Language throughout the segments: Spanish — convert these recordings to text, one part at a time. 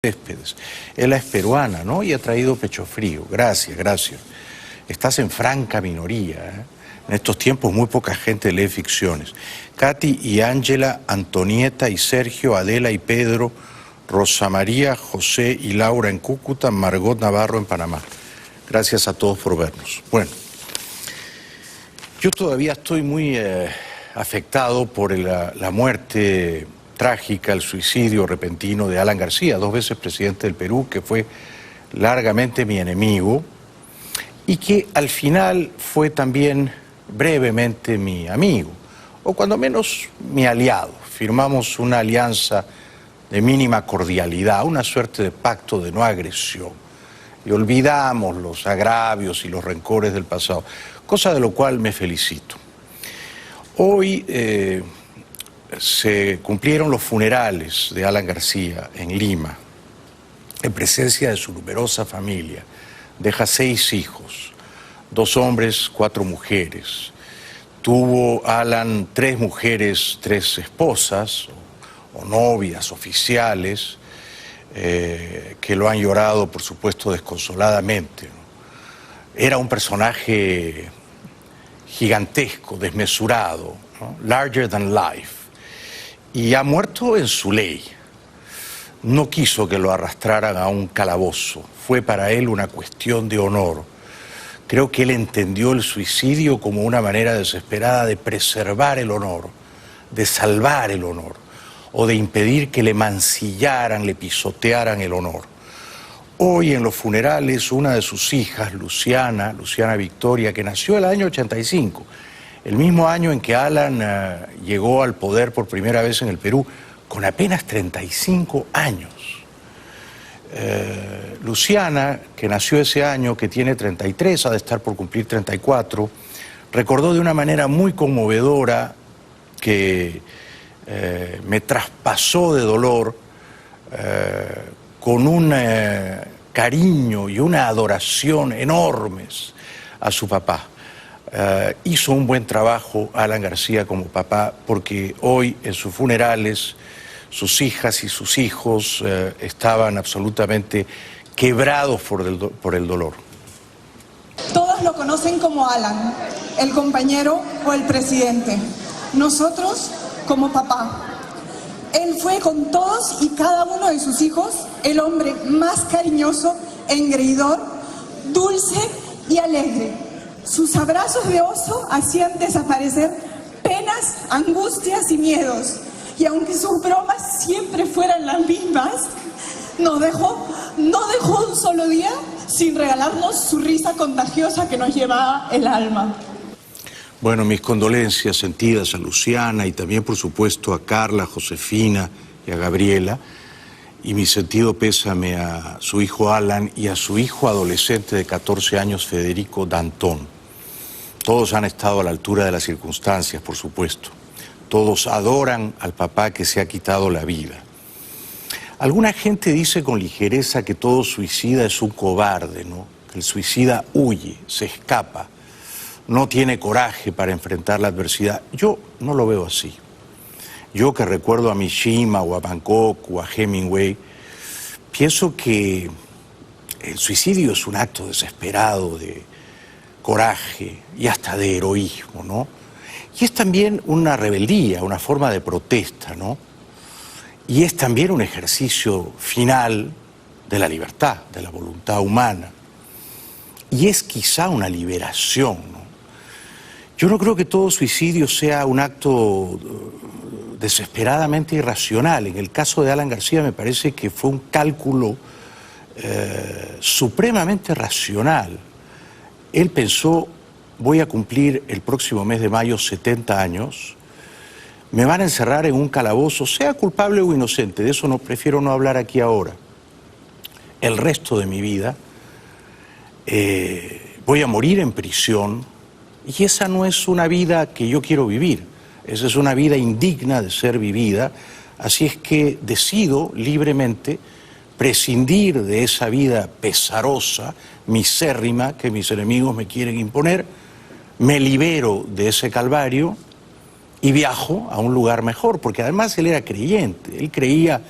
Céspedes. Ella es peruana, ¿no? Y ha traído pecho frío. Gracias, gracias. Estás en franca minoría, ¿eh? En estos tiempos muy poca gente lee ficciones. Katy y Ángela, Antonieta y Sergio, Adela y Pedro, Rosa María, José y Laura en Cúcuta, Margot Navarro en Panamá. Gracias a todos por vernos. Bueno, yo todavía estoy muy afectado por la muerte trágica, el suicidio repentino de Alan García, 2 veces presidente del Perú, que fue largamente mi enemigo y que al final fue también brevemente mi amigo, o cuando menos mi aliado. Firmamos una alianza de mínima cordialidad, una suerte de pacto de no agresión, y olvidamos los agravios y los rencores del pasado, cosa de lo cual me felicito. Hoy se cumplieron los funerales de Alan García en Lima, en presencia de su numerosa familia. Deja 6 hijos, 2 hombres, 4 mujeres. Tuvo Alan 3 mujeres, 3 esposas o novias oficiales que lo han llorado, por supuesto, desconsoladamente, ¿no? Era un personaje gigantesco, desmesurado, ¿no? Larger than life. Y ha muerto en su ley. No quiso que lo arrastraran a un calabozo. Fue para él una cuestión de honor. Creo que él entendió el suicidio como una manera desesperada de preservar el honor, de salvar el honor, o de impedir que le mancillaran, le pisotearan el honor. Hoy en los funerales, una de sus hijas, Luciana Victoria, que nació el año 85, el mismo año en que Alan llegó al poder por primera vez en el Perú, con apenas 35 años. Luciana, que nació ese año, que tiene 33, ha de estar por cumplir 34, recordó de una manera muy conmovedora que me traspasó de dolor con un cariño y una adoración enormes a su papá. Hizo un buen trabajo Alan García como papá, porque hoy en sus funerales sus hijas y sus hijos estaban absolutamente quebrados por el dolor. Todos lo conocen como Alan, el compañero o el presidente. Nosotros como papá. Él fue con todos y cada uno de sus hijos el hombre más cariñoso, engreidor, dulce y alegre. Sus abrazos de oso hacían desaparecer penas, angustias y miedos. Y aunque sus bromas siempre fueran las mismas, no dejó un solo día sin regalarnos su risa contagiosa que nos llevaba el alma. Bueno, mis condolencias sentidas a Luciana y también, por supuesto, a Carla, a Josefina y a Gabriela. Y mi sentido pésame a su hijo Alan y a su hijo adolescente de 14 años, Federico Dantón. Todos han estado a la altura de las circunstancias, por supuesto. Todos adoran al papá que se ha quitado la vida. Alguna gente dice con ligereza que todo suicida es un cobarde, ¿no? Que el suicida huye, se escapa, no tiene coraje para enfrentar la adversidad. Yo no lo veo así. Yo, que recuerdo a Mishima o a Bangkok o a Hemingway, pienso que el suicidio es un acto desesperado de coraje y hasta de heroísmo, ¿no? Y es también una rebeldía, una forma de protesta, ¿no? Y es también un ejercicio final de la libertad, de la voluntad humana. Y es quizá una liberación, ¿no? Yo no creo que todo suicidio sea un acto desesperadamente irracional. En el caso de Alan García me parece que fue un cálculo supremamente racional. Él pensó: voy a cumplir el próximo mes de mayo 70 años, me van a encerrar en un calabozo, sea culpable o inocente, de eso prefiero no hablar aquí ahora. El resto de mi vida voy a morir en prisión, y esa no es una vida que yo quiero vivir, esa es una vida indigna de ser vivida, así es que decido libremente prescindir de esa vida pesarosa, misérrima, que mis enemigos me quieren imponer. Me libero de ese calvario y viajo a un lugar mejor, porque además él era creyente, él creía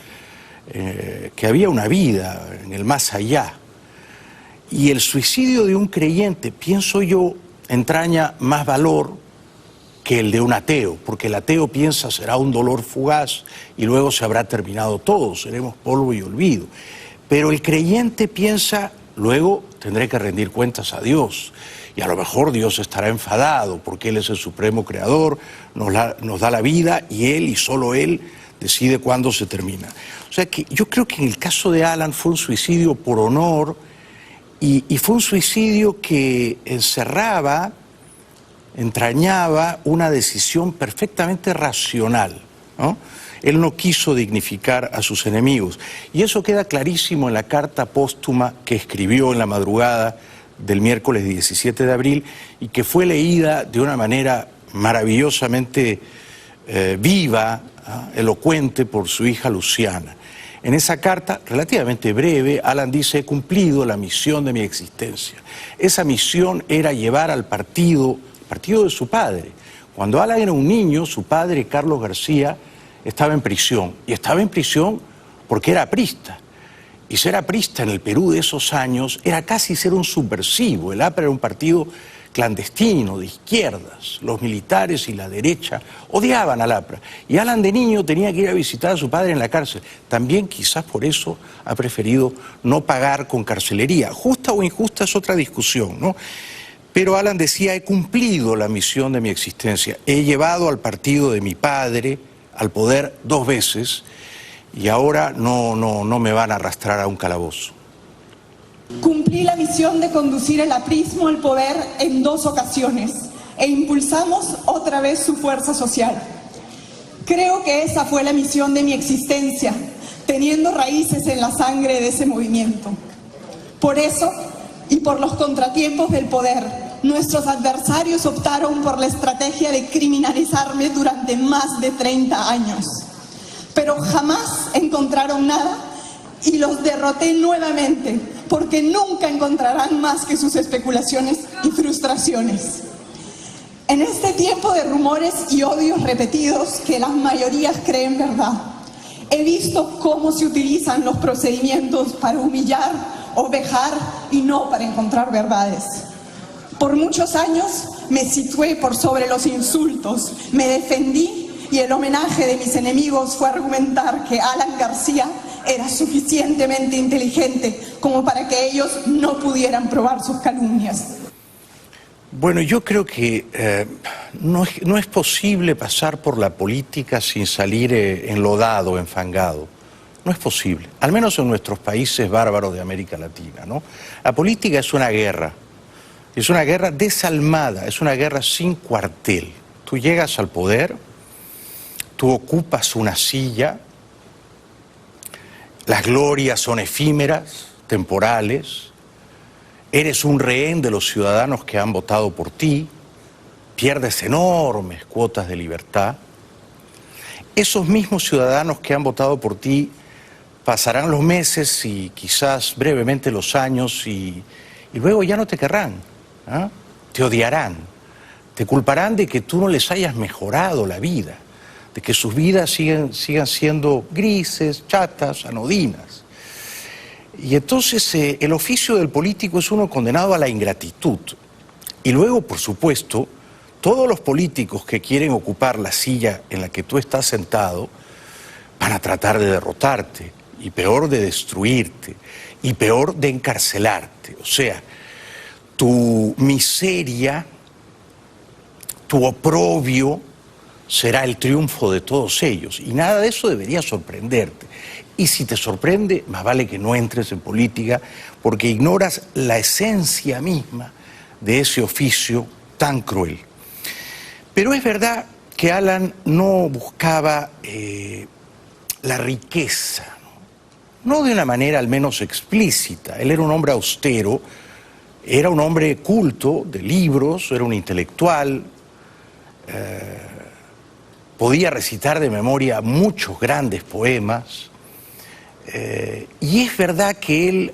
que había una vida en el más allá. Y el suicidio de un creyente, pienso yo, entraña más valor que el de un ateo, porque el ateo piensa será un dolor fugaz y luego se habrá terminado todo, seremos polvo y olvido. Pero el creyente piensa, luego tendré que rendir cuentas a Dios, y a lo mejor Dios estará enfadado porque Él es el supremo creador, nos da la vida y Él y solo Él decide cuándo se termina. O sea que yo creo que en el caso de Alan fue un suicidio por honor y fue un suicidio que entrañaba una decisión perfectamente racional, ¿no? Él no quiso dignificar a sus enemigos. Y eso queda clarísimo en la carta póstuma que escribió en la madrugada del miércoles 17 de abril y que fue leída de una manera maravillosamente viva, elocuente por su hija Luciana. En esa carta, relativamente breve, Alan dice: he cumplido la misión de mi existencia. Esa misión era llevar al partido de su padre. Cuando Alan era un niño, su padre, Carlos García, estaba en prisión. Y estaba en prisión porque era aprista. Y ser aprista en el Perú de esos años era casi ser un subversivo. El APRA era un partido clandestino, de izquierdas. Los militares y la derecha odiaban al APRA. Y Alan de niño tenía que ir a visitar a su padre en la cárcel. También quizás por eso ha preferido no pagar con carcelería. Justa o injusta es otra discusión, ¿no? Pero Alan decía: he cumplido la misión de mi existencia. He llevado al partido de mi padre al poder 2 veces y ahora no me van a arrastrar a un calabozo. Cumplí la misión de conducir el aprismo al poder en 2 ocasiones e impulsamos otra vez su fuerza social. Creo que esa fue la misión de mi existencia, teniendo raíces en la sangre de ese movimiento. Por eso, y por los contratiempos del poder, nuestros adversarios optaron por la estrategia de criminalizarme durante más de 30 años. Pero jamás encontraron nada y los derroté nuevamente, porque nunca encontrarán más que sus especulaciones y frustraciones. En este tiempo de rumores y odios repetidos que las mayorías creen verdad, he visto cómo se utilizan los procedimientos para humillar o vejar y no para encontrar verdades. Por muchos años me situé por sobre los insultos, me defendí y el homenaje de mis enemigos fue argumentar que Alan García era suficientemente inteligente como para que ellos no pudieran probar sus calumnias. Bueno, yo creo que no es posible pasar por la política sin salir enlodado, enfangado. No es posible, al menos en nuestros países bárbaros de América Latina, ¿no? La política es una guerra desalmada, es una guerra sin cuartel. Tú llegas al poder, tú ocupas una silla, las glorias son efímeras, temporales, eres un rehén de los ciudadanos que han votado por ti, pierdes enormes cuotas de libertad. Esos mismos ciudadanos que han votado por ti pasarán los meses y quizás brevemente los años y luego ya no te querrán, ¿eh? Te odiarán, te culparán de que tú no les hayas mejorado la vida, de que sus vidas sigan siendo grises, chatas, anodinas. Y entonces el oficio del político es uno condenado a la ingratitud. Y luego, por supuesto, todos los políticos que quieren ocupar la silla en la que tú estás sentado van a tratar de derrotarte, y peor de destruirte, y peor de encarcelarte. O sea, tu miseria, tu oprobio será el triunfo de todos ellos. Y nada de eso debería sorprenderte. Y si te sorprende, más vale que no entres en política, porque ignoras la esencia misma de ese oficio tan cruel. Pero es verdad que Alan no buscaba la riqueza, no de una manera al menos explícita. Él era un hombre austero, era un hombre culto, de libros, era un intelectual, podía recitar de memoria muchos grandes poemas, y es verdad que él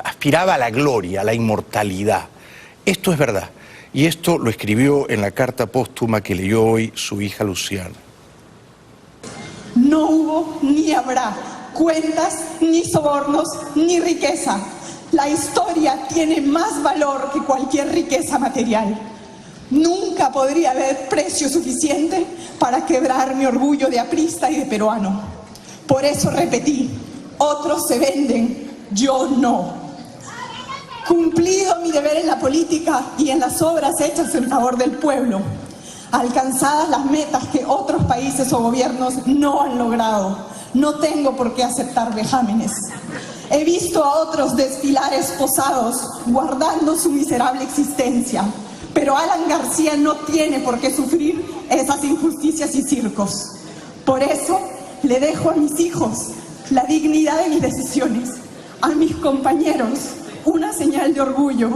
aspiraba a la gloria, a la inmortalidad. Esto es verdad, y esto lo escribió en la carta póstuma que leyó hoy su hija Luciana. No hubo ni habrá cuentas, ni sobornos, ni riqueza. La historia tiene más valor que cualquier riqueza material. Nunca podría haber precio suficiente para quebrar mi orgullo de aprista y de peruano. Por eso repetí, otros se venden, yo no. Cumplido mi deber en la política y en las obras hechas en favor del pueblo, alcanzadas las metas que otros países o gobiernos no han logrado, no tengo por qué aceptar vejámenes. He visto a otros desfilar esposados, guardando su miserable existencia, pero Alan García no tiene por qué sufrir esas injusticias y circos. Por eso le dejo a mis hijos la dignidad de mis decisiones, a mis compañeros una señal de orgullo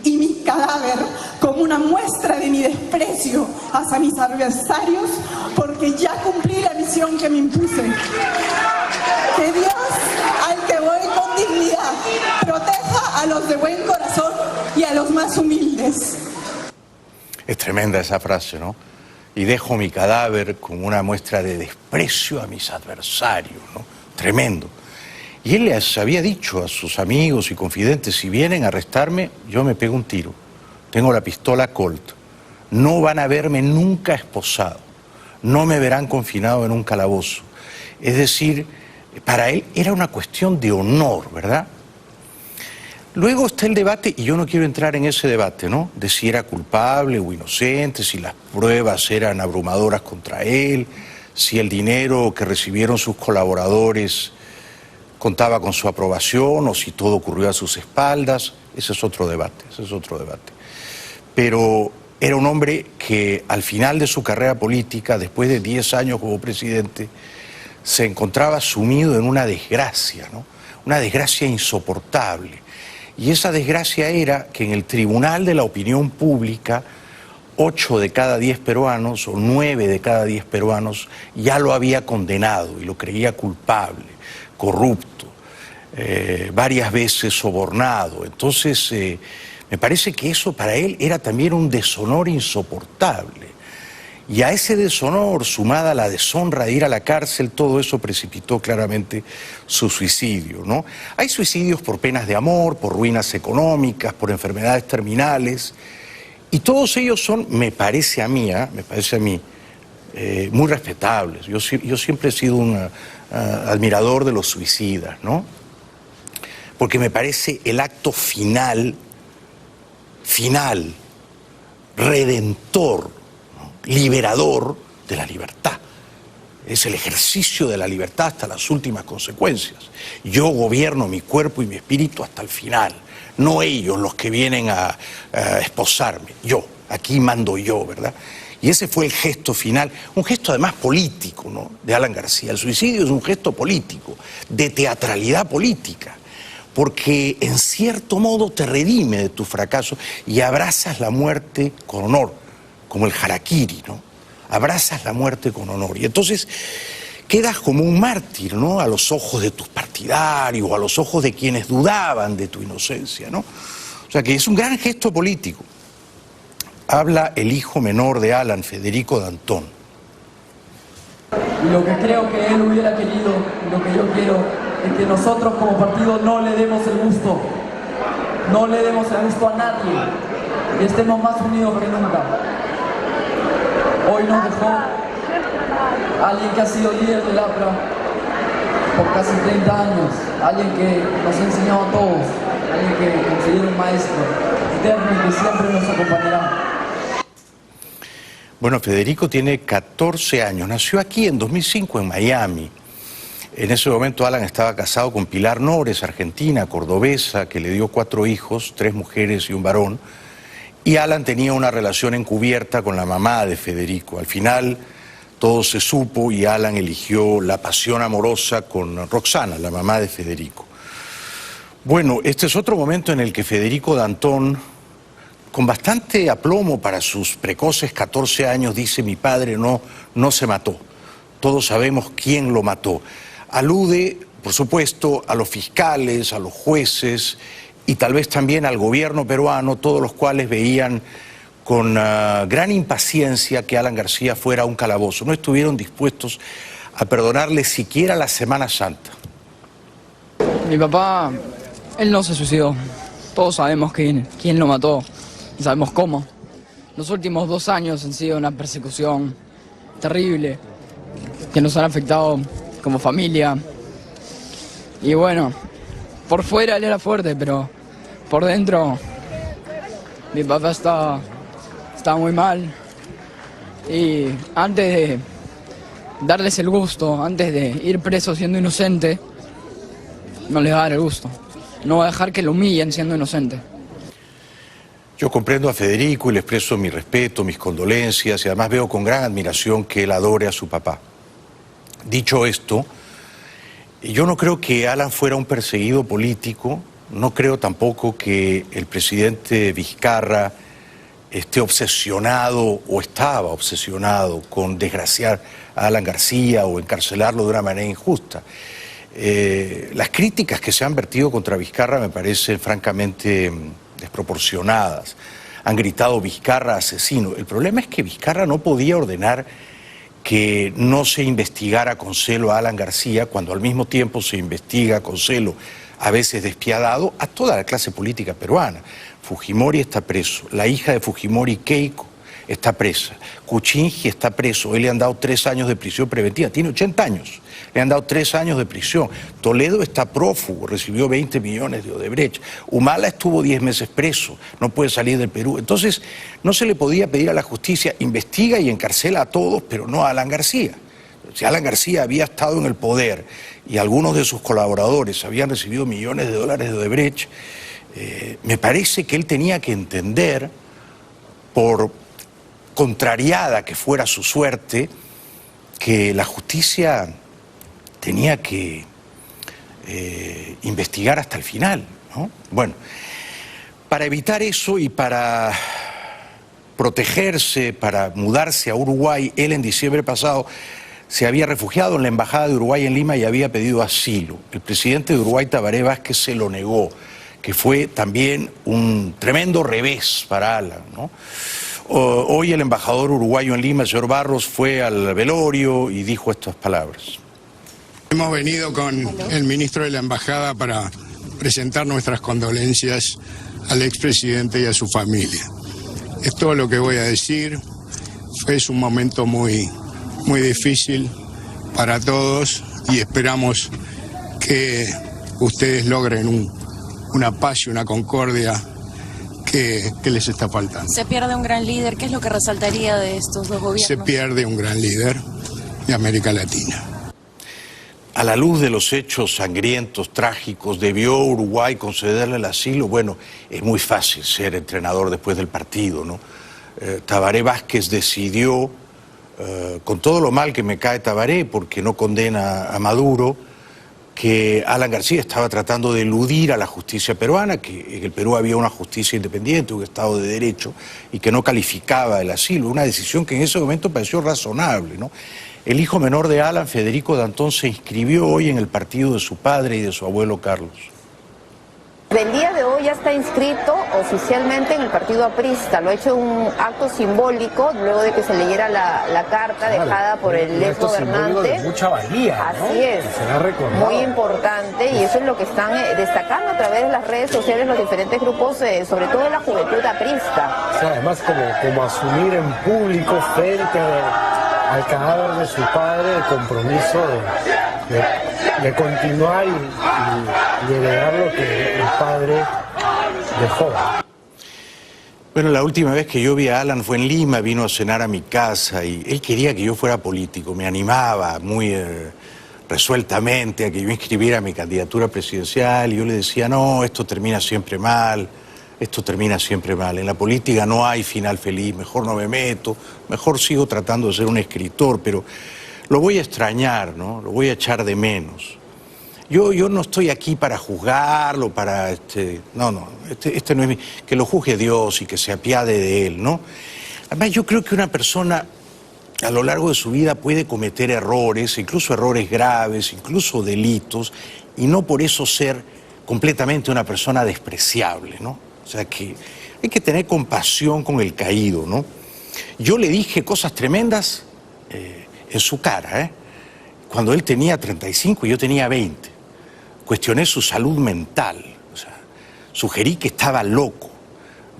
y mi cadáver como una muestra de mi desprecio hacia mis adversarios, porque ya cumplí la misión que me impuse. Que Dios, al que voy con dignidad, proteja a los de buen corazón y a los más humildes. Es tremenda esa frase, ¿no? Y dejo mi cadáver como una muestra de desprecio a mis adversarios, ¿no? Tremendo. Y él les había dicho a sus amigos y confidentes, si vienen a arrestarme, yo me pego un tiro. Tengo la pistola Colt. No van a verme nunca esposado. No me verán confinado en un calabozo. Es decir, para él era una cuestión de honor, ¿verdad? Luego está el debate, y yo no quiero entrar en ese debate, ¿no? De si era culpable o inocente, si las pruebas eran abrumadoras contra él, si el dinero que recibieron sus colaboradores contaba con su aprobación o si todo ocurrió a sus espaldas. Ese es otro debate, Pero era un hombre que al final de su carrera política, después de 10 años como presidente, se encontraba sumido en una desgracia, ¿no? Una desgracia insoportable. Y esa desgracia era que en el tribunal de la opinión pública, 8 de cada 10 peruanos o 9 de cada 10 peruanos ya lo había condenado y lo creía culpable, corrupto, varias veces sobornado. Entonces, me parece que eso para él era también un deshonor insoportable. Y a ese deshonor, sumada a la deshonra de ir a la cárcel, todo eso precipitó claramente su suicidio, ¿no? Hay suicidios por penas de amor, por ruinas económicas, por enfermedades terminales, y todos ellos son, me parece a mí, muy respetables. Yo siempre he sido un admirador de los suicidas, ¿no? Porque me parece el acto final, redentor, ¿no? Liberador de la libertad. Es el ejercicio de la libertad hasta las últimas consecuencias. Yo gobierno mi cuerpo y mi espíritu hasta el final, no ellos los que vienen a esposarme. Yo, aquí mando yo, ¿verdad? Y ese fue el gesto final, un gesto además político, ¿no?, de Alan García. El suicidio es un gesto político, de teatralidad política, porque en cierto modo te redime de tu fracaso y abrazas la muerte con honor, como el harakiri, ¿no? Abrazas la muerte con honor. Y entonces quedas como un mártir, ¿no?, a los ojos de tus partidarios, a los ojos de quienes dudaban de tu inocencia, ¿no? O sea que es un gran gesto político. Habla el hijo menor de Alan, Federico Dantón. Y lo que creo que él hubiera querido, y lo que yo quiero, es que nosotros como partido no le demos el gusto a nadie, y estemos más unidos que nunca. Hoy nos dejó alguien que ha sido líder del APRA por casi 30 años, alguien que nos ha enseñado a todos, alguien que considero un maestro eterno y que siempre nos acompañará. Bueno, Federico tiene 14 años, nació aquí en 2005 en Miami. En ese momento Alan estaba casado con Pilar Nores, argentina, cordobesa, que le dio 4 hijos, 3 mujeres y un varón. Y Alan tenía una relación encubierta con la mamá de Federico. Al final todo se supo y Alan eligió la pasión amorosa con Roxana, la mamá de Federico. Bueno, este es otro momento en el que Federico Dantón, con bastante aplomo para sus precoces 14 años, dice: mi padre no se mató. Todos sabemos quién lo mató. Alude, por supuesto, a los fiscales, a los jueces y tal vez también al gobierno peruano, todos los cuales veían con gran impaciencia que Alan García fuera a un calabozo. No estuvieron dispuestos a perdonarle siquiera la Semana Santa. Mi papá, él no se suicidó. Todos sabemos quién lo mató y sabemos cómo. Los últimos 2 años han sido una persecución terrible que nos han afectado como familia. Y bueno, por fuera él era fuerte, pero por dentro mi papá está muy mal. Y antes de darles el gusto, antes de ir preso siendo inocente, no les va a dar el gusto. No va a dejar que lo humillen siendo inocente. Yo comprendo a Federico y le expreso mi respeto, mis condolencias y además veo con gran admiración que él adore a su papá. Dicho esto, yo no creo que Alan fuera un perseguido político, no creo tampoco que el presidente Vizcarra esté obsesionado o estaba obsesionado con desgraciar a Alan García o encarcelarlo de una manera injusta. Las críticas que se han vertido contra Vizcarra me parecen francamente desproporcionadas. Han gritado Vizcarra asesino. El problema es que Vizcarra no podía ordenar que no se investigara con celo a Alan García cuando al mismo tiempo se investiga con celo, a veces despiadado, a toda la clase política peruana. Fujimori está preso, la hija de Fujimori, Keiko, está presa, Kuczynski está preso, él le han dado 3 años de prisión preventiva, tiene 80 años, le han dado 3 años de prisión. Toledo está prófugo, recibió 20 millones de Odebrecht. Humala estuvo 10 meses preso, no puede salir del Perú. Entonces, no se le podía pedir a la justicia, investiga y encarcela a todos, pero no a Alan García. Si Alan García había estado en el poder y algunos de sus colaboradores habían recibido millones de dólares de Odebrecht, me parece que él tenía que entender, por contrariada que fuera su suerte, que la justicia tenía que investigar hasta el final, ¿no? Bueno, para evitar eso y para protegerse, para mudarse a Uruguay, él en diciembre pasado se había refugiado en la Embajada de Uruguay en Lima y había pedido asilo. El presidente de Uruguay, Tabaré Vázquez, se lo negó, que fue también un tremendo revés para Alan, ¿no? Hoy el embajador uruguayo en Lima, el señor Barros, fue al velorio y dijo estas palabras. Hemos venido con el ministro de la Embajada para presentar nuestras condolencias al expresidente y a su familia. Es todo lo que voy a decir. Es un momento muy difícil para todos y esperamos que ustedes logren una paz y una concordia que les está faltando. Se pierde un gran líder. ¿Qué es lo que resaltaría de estos dos gobiernos? Se pierde un gran líder de América Latina. A la luz de los hechos sangrientos, trágicos, ¿debió Uruguay concederle el asilo? Bueno, es muy fácil ser entrenador después del partido, ¿no? Tabaré Vázquez decidió, con todo lo mal que me cae Tabaré, porque no condena a Maduro, que Alan García estaba tratando de eludir a la justicia peruana, que en el Perú había una justicia independiente, un Estado de Derecho, y que no calificaba el asilo. Una decisión que en ese momento pareció razonable, ¿no? El hijo menor de Alan, Federico Dantón, se inscribió hoy en el partido de su padre y de su abuelo Carlos. Del día de hoy ya está inscrito oficialmente en el partido aprista. Lo ha hecho un acto simbólico luego de que se leyera la carta dejada por el ex gobernante. De mucha valía, ¿no? Así es, muy importante, y eso es lo que están destacando a través de las redes sociales los diferentes grupos, sobre todo de la juventud aprista. O sea, además como asumir en público frente al cadáver de su padre el compromiso de continuar y heredar lo que el padre dejó. Bueno, la última vez que yo vi a Alan fue en Lima, vino a cenar a mi casa y él quería que yo fuera político, me animaba muy resueltamente a que yo inscribiera mi candidatura presidencial y yo le decía, no, esto termina siempre mal, esto termina siempre mal, en la política no hay final feliz, mejor no me meto, mejor sigo tratando de ser un escritor, pero lo voy a extrañar, ¿no? Lo voy a echar de menos. Yo no estoy aquí para juzgarlo, para... no es mi... Que lo juzgue Dios y que se apiade de él, ¿no? Además, yo creo que una persona a lo largo de su vida puede cometer errores, incluso errores graves, incluso delitos, y no por eso ser completamente una persona despreciable, ¿no? O sea que hay que tener compasión con el caído, ¿no? Yo le dije cosas tremendas en su cara, cuando él tenía 35 y yo tenía 20. cuestioné su salud mental, o sea, sugerí que estaba loco.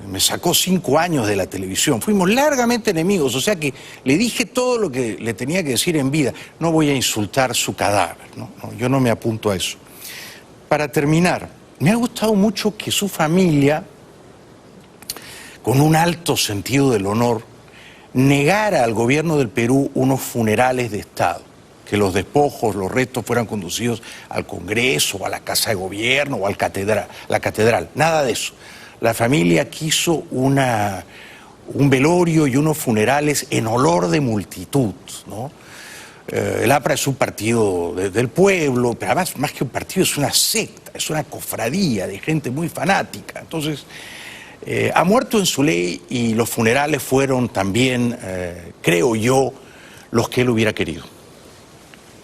Me sacó 5 años de la televisión. Fuimos largamente enemigos, o sea que le dije todo lo que le tenía que decir en vida. No voy a insultar su cadáver, ¿no? Yo no me apunto a eso. Para terminar, me ha gustado mucho que su familia, con un alto sentido del honor, negara al gobierno del Perú unos funerales de Estado, que los despojos, los restos fueran conducidos al Congreso, o a la Casa de Gobierno, o a la catedral. Nada de eso. La familia quiso un velorio y unos funerales en olor de multitud, ¿no? El APRA es un partido del pueblo, pero además, más que un partido, es una secta, es una cofradía de gente muy fanática. Entonces, ha muerto en su ley y los funerales fueron también, creo yo, los que él hubiera querido.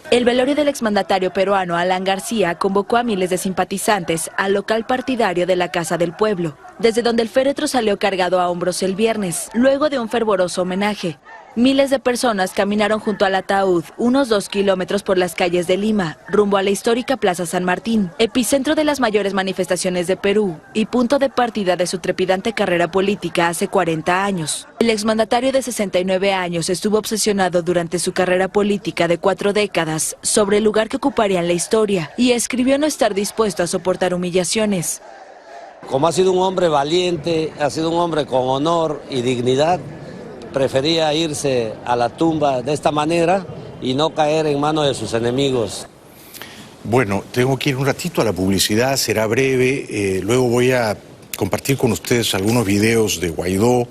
El velorio del exmandatario peruano Alan García convocó a miles de simpatizantes al local partidario de la Casa del Pueblo, desde donde el féretro salió cargado a hombros el viernes, luego de un fervoroso homenaje. Miles de personas caminaron junto al ataúd, unos 2 kilómetros por las calles de Lima, rumbo a la histórica Plaza San Martín, epicentro de las mayores manifestaciones de Perú y punto de partida de su trepidante carrera política hace 40 años. El exmandatario de 69 años estuvo obsesionado durante su carrera política de 4 décadas sobre el lugar que ocuparía en la historia y escribió no estar dispuesto a soportar humillaciones. Como ha sido un hombre valiente, ha sido un hombre con honor y dignidad, prefería irse a la tumba de esta manera y no caer en manos de sus enemigos. Bueno, tengo que ir un ratito a la publicidad, será breve. Luego voy a compartir con ustedes algunos videos de Guaidó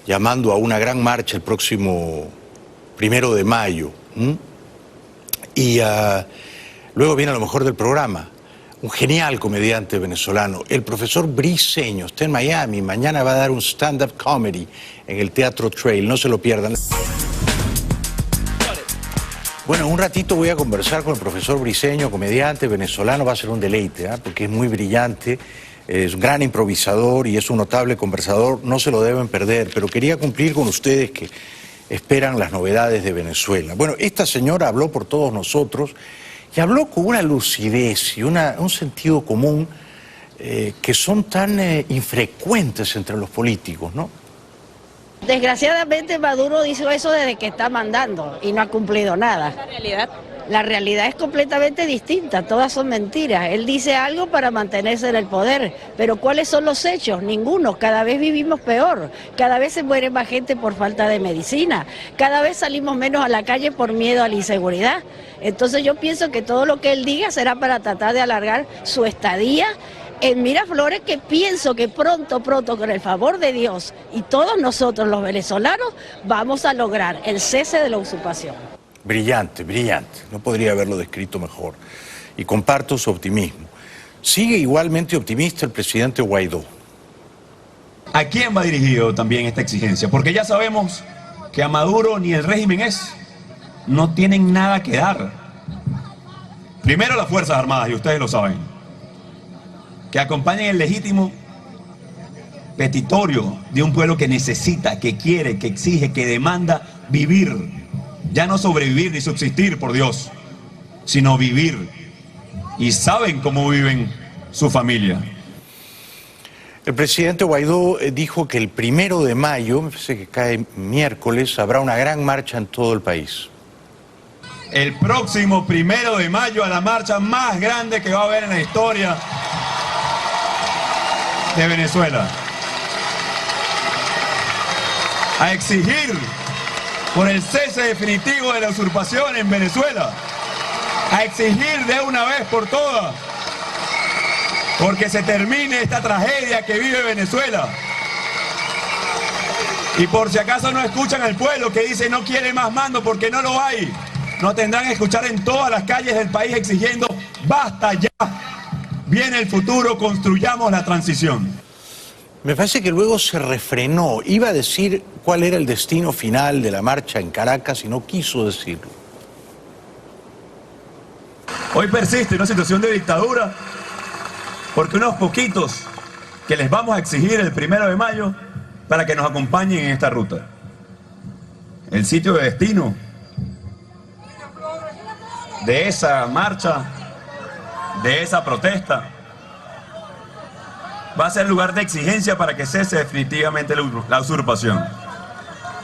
llamando a una gran marcha el próximo 1 de mayo. Y luego viene lo mejor del programa. Un genial comediante venezolano, el profesor Briceño, está en Miami, mañana va a dar un stand-up comedy en el Teatro Trail, no se lo pierdan. Bueno, un ratito voy a conversar con el profesor Briceño, comediante venezolano, va a ser un deleite, porque es muy brillante, es un gran improvisador y es un notable conversador, no se lo deben perder, pero quería cumplir con ustedes que esperan las novedades de Venezuela. Bueno, esta señora habló por todos nosotros, y habló con una lucidez y un sentido común que son tan infrecuentes entre los políticos, ¿no? Desgraciadamente Maduro hizo eso desde que está mandando y no ha cumplido nada. ¿La realidad? La realidad es completamente distinta, todas son mentiras. Él dice algo para mantenerse en el poder, pero ¿cuáles son los hechos? Ninguno, cada vez vivimos peor, cada vez se muere más gente por falta de medicina, cada vez salimos menos a la calle por miedo a la inseguridad. Entonces yo pienso que todo lo que él diga será para tratar de alargar su estadía en Miraflores, que pienso que pronto, con el favor de Dios y todos nosotros los venezolanos, vamos a lograr el cese de la usurpación. Brillante, brillante. No podría haberlo descrito mejor. Y comparto su optimismo. Sigue igualmente optimista el presidente Guaidó. ¿A quién va dirigido también esta exigencia? Porque ya sabemos que a Maduro ni el régimen no tienen nada que dar. Primero las Fuerzas Armadas, y ustedes lo saben, que acompañen el legítimo petitorio de un pueblo que necesita, que quiere, que exige, que demanda vivir. Ya no sobrevivir ni subsistir, por Dios, sino vivir. Y saben cómo viven su familia. El presidente Guaidó dijo que el 1 de mayo, me parece que cae miércoles, habrá una gran marcha en todo el país. El próximo 1 de mayo, a la marcha más grande que va a haber en la historia de Venezuela. A exigir por el cese definitivo de la usurpación en Venezuela, a exigir de una vez por todas, porque se termine esta tragedia que vive Venezuela. Y por si acaso no escuchan al pueblo que dice no quiere más mando porque no lo hay, nos tendrán que escuchar en todas las calles del país exigiendo basta ya, viene el futuro, construyamos la transición. Me parece que luego se refrenó. Iba a decir cuál era el destino final de la marcha en Caracas y no quiso decirlo. Hoy persiste una situación de dictadura porque unos poquitos que les vamos a exigir el 1 de mayo para que nos acompañen en esta ruta. El sitio de destino de esa marcha de esa protesta va a ser lugar de exigencia para que cese definitivamente la usurpación.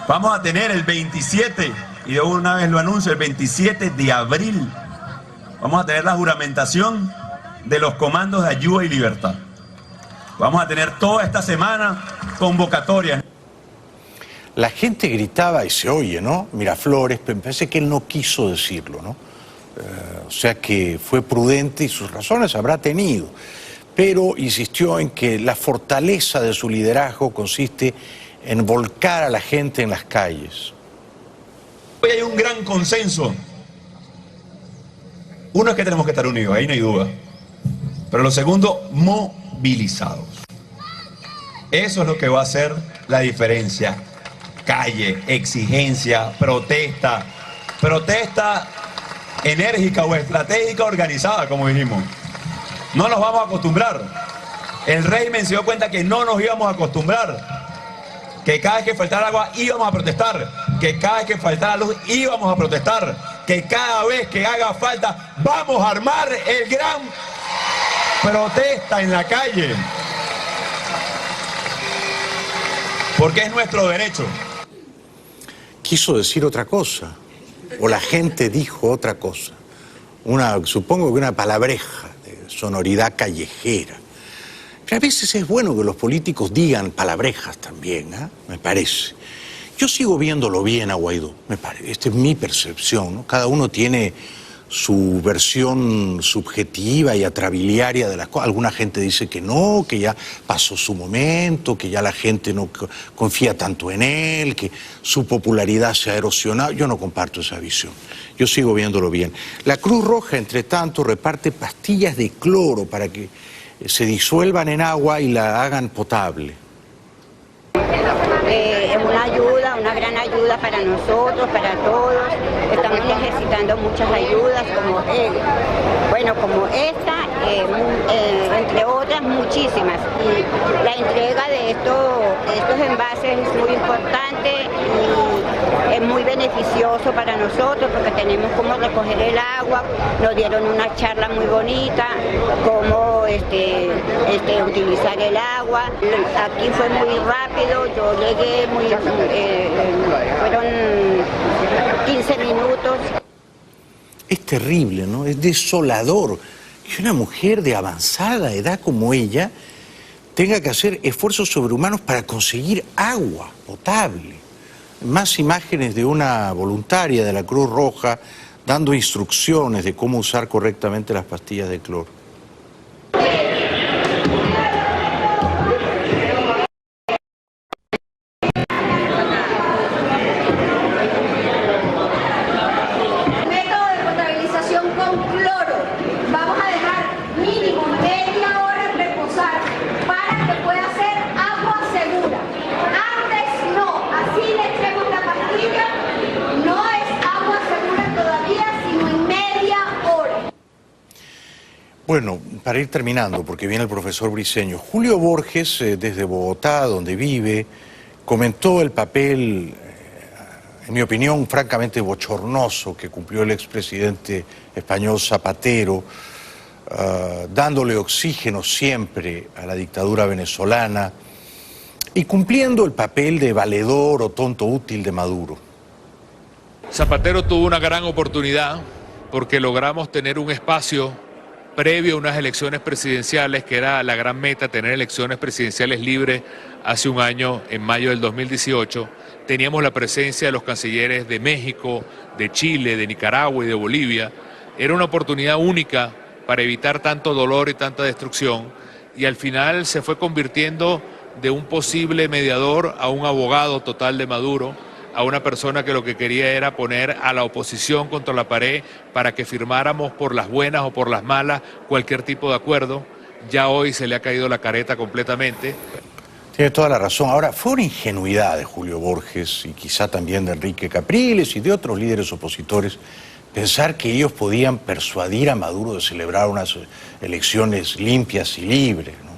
Vamos a tener el 27, y de una vez lo anuncio, el 27 de abril, vamos a tener la juramentación de los comandos de ayuda y libertad. Vamos a tener toda esta semana convocatorias. La gente gritaba, y se oye, ¿no? Miraflores, pero me parece que él no quiso decirlo, ¿no? O sea que fue prudente y sus razones habrá tenido, pero insistió en que la fortaleza de su liderazgo consiste en volcar a la gente en las calles. Hoy hay un gran consenso. Uno es que tenemos que estar unidos, ahí no hay duda. Pero lo segundo, movilizados. Eso es lo que va a hacer la diferencia. Calle, exigencia, protesta. Protesta enérgica o estratégica organizada, como dijimos. No nos vamos a acostumbrar. El régimen se dio cuenta que no nos íbamos a acostumbrar. Que cada vez que faltara agua íbamos a protestar. Que cada vez que faltara luz íbamos a protestar. Que cada vez que haga falta vamos a armar el gran protesta en la calle. Porque es nuestro derecho. Quiso decir otra cosa, o la gente dijo otra cosa. Supongo que una palabreja de sonoridad callejera. Que a veces es bueno que los políticos digan palabrejas también, ¿eh? Me parece. Yo sigo viéndolo bien a Guaidó, me parece. Esta es mi percepción, ¿no? Cada uno tiene su versión subjetiva y atrabiliaria de las cosas. Alguna gente dice que no, que ya pasó su momento, que ya la gente no confía tanto en él, que su popularidad se ha erosionado. Yo no comparto esa visión. Yo sigo viéndolo bien. La Cruz Roja, entre tanto, reparte pastillas de cloro para que se disuelvan en agua y la hagan potable. Es una ayuda, una gran ayuda para nosotros, para todos. Estamos necesitando muchas ayudas como esta, entre otras muchísimas. Y la entrega de estos envases es muy importante y es muy beneficioso para nosotros porque tenemos cómo recoger el agua. Nos dieron una charla muy bonita, cómo utilizar el agua. Aquí fue muy rápido, yo llegué fueron 15 minutos. Es terrible, ¿no? Es desolador que una mujer de avanzada edad como ella tenga que hacer esfuerzos sobrehumanos para conseguir agua potable. Más imágenes de una voluntaria de la Cruz Roja dando instrucciones de cómo usar correctamente las pastillas de cloro. Bueno, para ir terminando, porque viene el profesor Briceño, Julio Borges, desde Bogotá, donde vive, comentó el papel, en mi opinión, francamente bochornoso que cumplió el expresidente español Zapatero, dándole oxígeno siempre a la dictadura venezolana y cumpliendo el papel de valedor o tonto útil de Maduro. Zapatero tuvo una gran oportunidad porque logramos tener un espacio previo a unas elecciones presidenciales, que era la gran meta, tener elecciones presidenciales libres hace un año, en mayo del 2018. Teníamos la presencia de los cancilleres de México, de Chile, de Nicaragua y de Bolivia. Era una oportunidad única para evitar tanto dolor y tanta destrucción, y al final se fue convirtiendo de un posible mediador a un abogado total de Maduro, a una persona que lo que quería era poner a la oposición contra la pared para que firmáramos por las buenas o por las malas cualquier tipo de acuerdo. Ya hoy se le ha caído la careta completamente. Tiene toda la razón. Ahora, fue una ingenuidad de Julio Borges y quizá también de Enrique Capriles y de otros líderes opositores pensar que ellos podían persuadir a Maduro de celebrar unas elecciones limpias y libres, ¿no?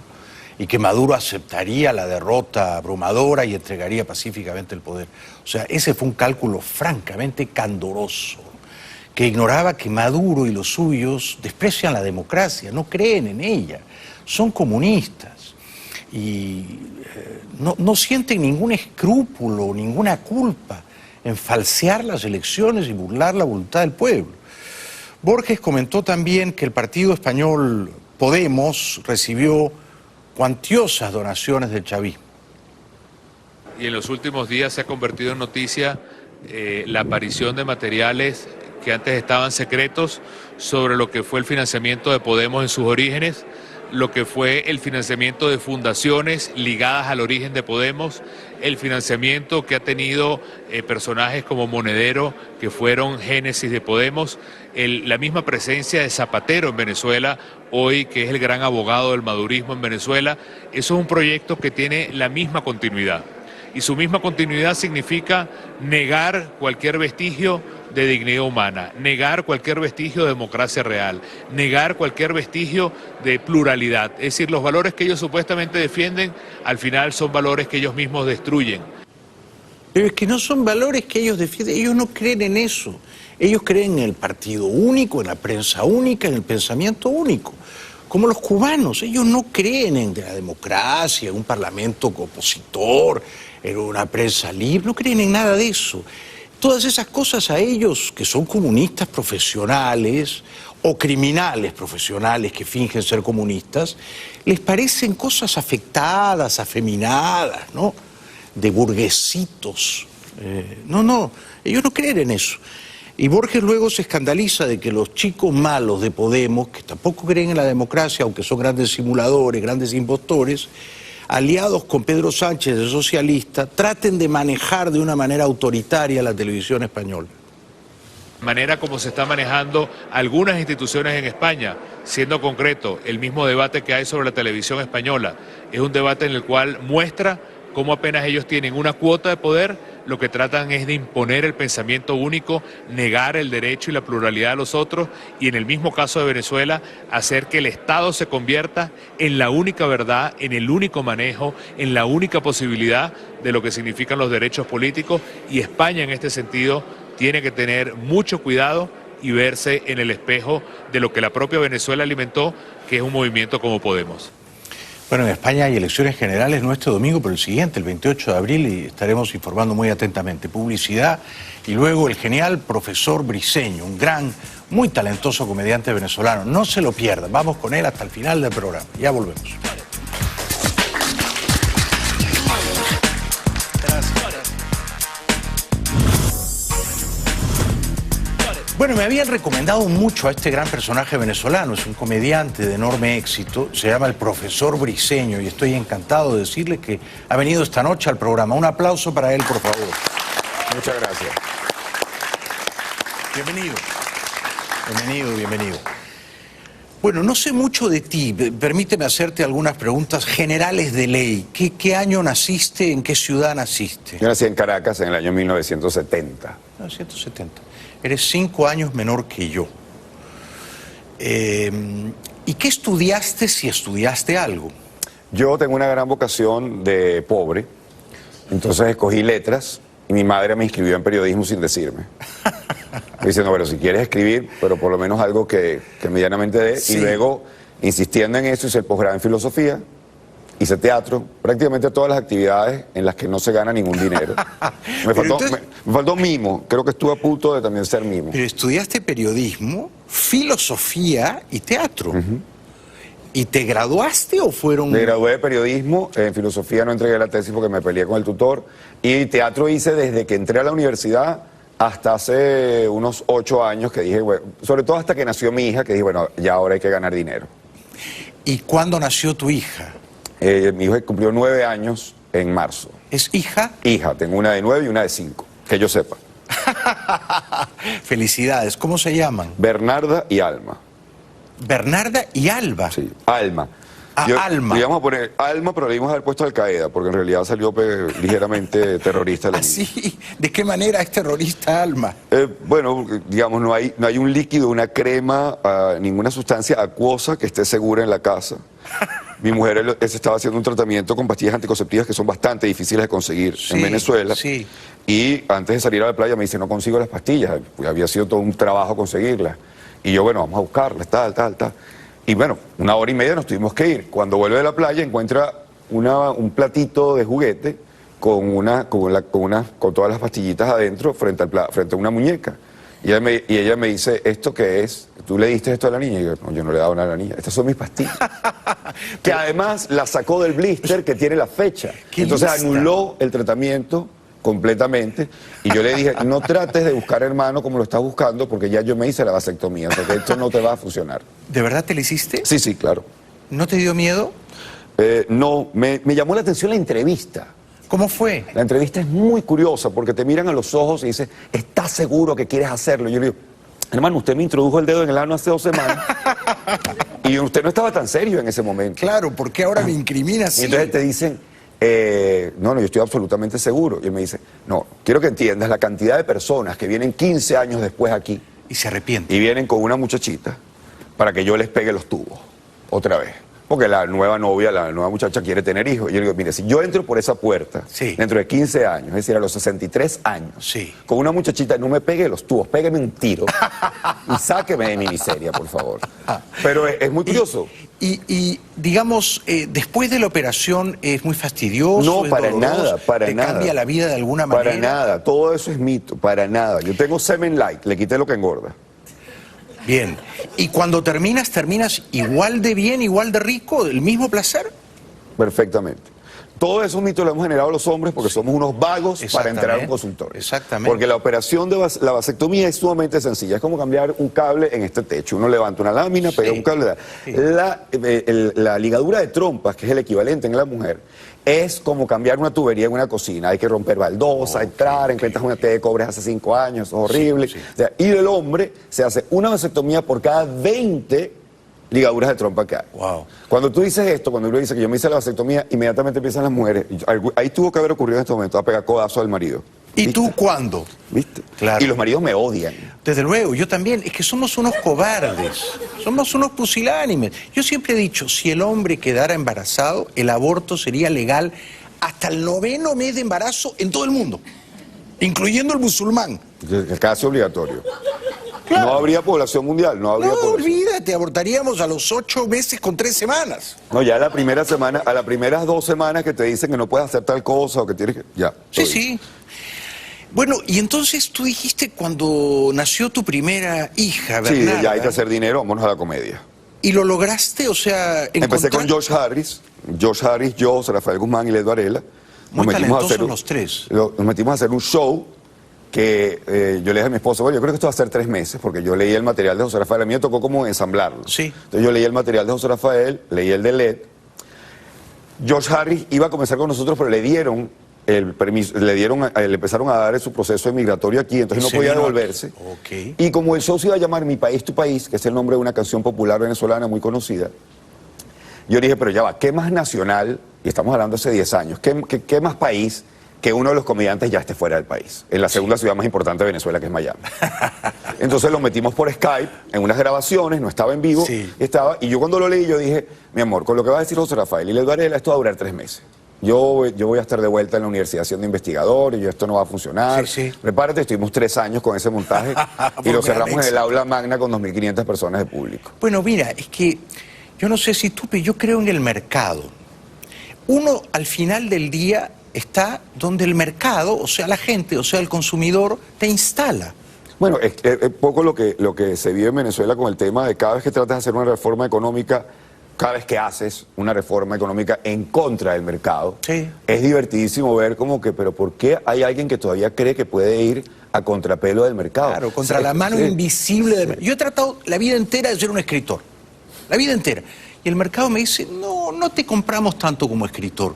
Y que Maduro aceptaría la derrota abrumadora y entregaría pacíficamente el poder. O sea, ese fue un cálculo francamente candoroso, que ignoraba que Maduro y los suyos desprecian la democracia, no creen en ella, son comunistas y no sienten ningún escrúpulo, ninguna culpa en falsear las elecciones y burlar la voluntad del pueblo. Borges comentó también que el partido español Podemos recibió cuantiosas donaciones del chavismo. Y en los últimos días se ha convertido en noticia la aparición de materiales que antes estaban secretos sobre lo que fue el financiamiento de Podemos en sus orígenes, lo que fue el financiamiento de fundaciones ligadas al origen de Podemos, el financiamiento que ha tenido personajes como Monedero, que fueron génesis de Podemos, la misma presencia de Zapatero en Venezuela, hoy que es el gran abogado del madurismo en Venezuela. Eso es un proyecto que tiene la misma continuidad. Y su misma continuidad significa negar cualquier vestigio de dignidad humana, negar cualquier vestigio de democracia real, negar cualquier vestigio de pluralidad. Es decir, los valores que ellos supuestamente defienden, al final son valores que ellos mismos destruyen. Pero es que no son valores que ellos defienden, ellos no creen en eso. Ellos creen en el partido único, en la prensa única, en el pensamiento único. Como los cubanos, ellos no creen en la democracia, en un parlamento opositor, en una prensa libre, no creen en nada de eso. Todas esas cosas a ellos, que son comunistas profesionales o criminales profesionales que fingen ser comunistas, les parecen cosas afectadas, afeminadas, ¿no? De burguesitos. No, ellos no creen en eso. Y Borges luego se escandaliza de que los chicos malos de Podemos, que tampoco creen en la democracia, aunque son grandes simuladores, grandes impostores, aliados con Pedro Sánchez, el socialista, traten de manejar de una manera autoritaria la televisión española. Manera como se está manejando algunas instituciones en España, siendo concreto, el mismo debate que hay sobre la televisión española, es un debate en el cual muestra cómo apenas ellos tienen una cuota de poder, lo que tratan es de imponer el pensamiento único, negar el derecho y la pluralidad de los otros, y en el mismo caso de Venezuela, hacer que el Estado se convierta en la única verdad, en el único manejo, en la única posibilidad de lo que significan los derechos políticos, y España en este sentido tiene que tener mucho cuidado y verse en el espejo de lo que la propia Venezuela alimentó, que es un movimiento como Podemos. Bueno, en España hay elecciones generales no este domingo, pero el siguiente, el 28 de abril, y estaremos informando muy atentamente. Publicidad y luego el genial profesor Briceño, un gran, muy talentoso comediante venezolano. No se lo pierdan, vamos con él hasta el final del programa. Ya volvemos. Bueno, me habían recomendado mucho a este gran personaje venezolano, es un comediante de enorme éxito, se llama el profesor Briceño y estoy encantado de decirle que ha venido esta noche al programa. Un aplauso para él, por favor. Muchas gracias. Bienvenido. Bienvenido. Bueno, no sé mucho de ti, permíteme hacerte algunas preguntas generales de ley. ¿Qué año naciste? ¿En qué ciudad naciste? Yo nací en Caracas en el año 1970. 1970. Eres 5 años menor que yo. ¿Y qué estudiaste, si estudiaste algo? Yo tengo una gran vocación de pobre, entonces escogí letras y mi madre me inscribió en periodismo sin decirme. Me dice, no, pero si quieres escribir, pero por lo menos algo que medianamente dé. Sí. Y luego, insistiendo en eso, hice el posgrado en filosofía, hice teatro, prácticamente todas las actividades en las que no se gana ningún dinero. Me faltó mimo, creo que estuve a punto de también ser mimo. Pero estudiaste periodismo, filosofía y teatro. ¿Y te graduaste o fueron...? Me gradué de periodismo, en filosofía no entregué la tesis porque me peleé con el tutor, y teatro hice desde que entré a la universidad hasta hace unos 8 años que dije, bueno, sobre todo hasta que nació mi hija, que dije, bueno, ya ahora hay que ganar dinero. ¿Y cuándo nació tu hija? Mi hija cumplió 9 años en marzo. ¿Es hija? Hija, tengo una de 9 y una de 5, que yo sepa. Felicidades, ¿cómo se llaman? Bernarda y Alma. ¿Bernarda y Alba? Sí, Alma. Alma. Le íbamos a poner Alma, pero le íbamos a haber puesto Al Qaeda, porque en realidad salió ligeramente terrorista. ¿Ah, sí? ¿De qué manera es terrorista Alma? Bueno, digamos, no hay un líquido, una crema, ninguna sustancia acuosa que esté segura en la casa. Mi mujer se estaba haciendo un tratamiento con pastillas anticonceptivas que son bastante difíciles de conseguir en Venezuela. Sí. Y antes de salir a la playa me dice, no consigo las pastillas. Pues había sido todo un trabajo conseguirlas. Y yo, bueno, vamos a buscarlas, tal. Y bueno, 1 hora y media nos tuvimos que ir. Cuando vuelve de la playa encuentra un platito de juguete con todas las pastillitas adentro frente a una muñeca. Y ella me dice, ¿esto qué es? ¿Tú le diste esto a la niña? Y yo, no, yo no le he dado nada a la niña. Estas son mis pastillas. Que además la sacó del blister que tiene la fecha. Entonces anuló el tratamiento completamente. Y yo le dije, no trates de buscar hermano como lo estás buscando, porque ya yo me hice la vasectomía. O sea que esto no te va a funcionar. ¿De verdad te lo hiciste? Sí, claro. ¿No te dio miedo? No, me llamó la atención la entrevista. ¿Cómo fue? La entrevista es muy curiosa porque te miran a los ojos y dicen, ¿estás seguro que quieres hacerlo? Y yo le digo, hermano, usted me introdujo el dedo en el ano hace 2 semanas y usted no estaba tan serio en ese momento. Claro, ¿por qué ahora me incrimina así? Y entonces te dicen, no, yo estoy absolutamente seguro. Y él me dice, no, quiero que entiendas la cantidad de personas que vienen 15 años después aquí. Y se arrepienten. Y vienen con una muchachita para que yo les pegue los tubos otra vez. Porque la nueva novia, la nueva muchacha quiere tener hijos. Y yo digo, mire, si yo entro por esa puerta dentro de 15 años, es decir, a los 63 años, con una muchachita, no me pegue los tubos, pégueme un tiro y sáqueme de mi miseria, por favor. Pero es muy curioso. Y digamos, después de la operación, ¿es muy fastidioso? No, para nada, para ¿Te nada. cambia la vida de alguna manera? Para nada, todo eso es mito, para nada. Yo tengo semen light, le quité lo que engorda. Bien. ¿Y cuando terminas igual de bien, igual de rico, el mismo placer? Perfectamente. Todo esos mitos lo hemos generado los hombres porque somos unos vagos para entrar a un consultorio. Exactamente. Porque la operación de la vasectomía es sumamente sencilla. Es como cambiar un cable en este techo. Uno levanta una lámina, pega un cable. La ligadura de trompas, que es el equivalente en la mujer, es como cambiar una tubería en una cocina. Hay que romper baldosa, entrar, encuentras una T de cobre hace 5 años, es horrible. O sea, y del hombre se hace una vasectomía por cada 20 ligaduras de trompa que hay. Wow. Cuando tú dices esto, cuando uno dice que yo me hice la vasectomía, inmediatamente empiezan las mujeres. Ahí tuvo que haber ocurrido en este momento, a pegar codazo al marido. ¿Y tú cuándo? ¿Viste? Claro. Y los maridos me odian. Desde luego, yo también. Es que somos unos cobardes, somos unos pusilánimes. Yo siempre he dicho, si el hombre quedara embarazado, el aborto sería legal hasta el 9º mes de embarazo en todo el mundo, incluyendo el musulmán. Casi obligatorio. Claro. No habría población mundial, no habría población. Olvídate, abortaríamos a los 8 meses con 3 semanas. No, ya la primera semana, a las primeras 2 semanas que te dicen que no puedes hacer tal cosa o que tienes que... Ya. Sí. Bueno, y entonces tú dijiste cuando nació tu primera hija, Bernarda. Sí, ya hay que hacer dinero, vámonos a la comedia. ¿Y lo lograste? O sea, empecé con Josh Harris, yo, Rafael Guzmán y Led Varela. Muy talentosos los tres. Nos metimos a hacer un show que yo le dije a mi esposo, bueno, yo creo que esto va a ser 3 meses, porque yo leí el material de José Rafael, a mí me tocó como ensamblarlo. Sí. Entonces yo leí el material de José Rafael, leí el de Led. Josh Harris iba a comenzar con nosotros, pero le dieron el permiso, le empezaron a dar su proceso migratorio aquí, entonces no podía devolverse. Okay. Y como el show se iba a llamar Mi País, Tu País, que es el nombre de una canción popular venezolana muy conocida, yo dije, pero ya va, ¿qué más nacional? Y estamos hablando hace 10 años, ¿qué más país que uno de los comediantes ya esté fuera del país? En la segunda ciudad más importante de Venezuela, que es Miami. Entonces lo metimos por Skype, en unas grabaciones, no estaba en vivo, y yo cuando lo leí, yo dije, mi amor, con lo que va a decir José Rafael y Led Varela, esto va a durar 3 meses. Yo voy a estar de vuelta en la universidad siendo investigador y esto no va a funcionar. Prepárate, estuvimos 3 años con ese montaje y lo cerramos en el aula magna con 2.500 personas de público. Bueno, mira, es que yo no sé si tú, pero yo creo en el mercado. Uno al final del día está donde el mercado, o sea, la gente, o sea, el consumidor, te instala. Bueno, es poco lo que se vive en Venezuela con el tema de cada vez que tratas de hacer una reforma económica, cada vez que haces una reforma económica en contra del mercado, es divertidísimo ver como que, pero ¿por qué hay alguien que todavía cree que puede ir a contrapelo del mercado? Claro, contra la mano invisible del mercado. Yo he tratado la vida entera de ser un escritor, la vida entera. Y el mercado me dice, no te compramos tanto como escritor,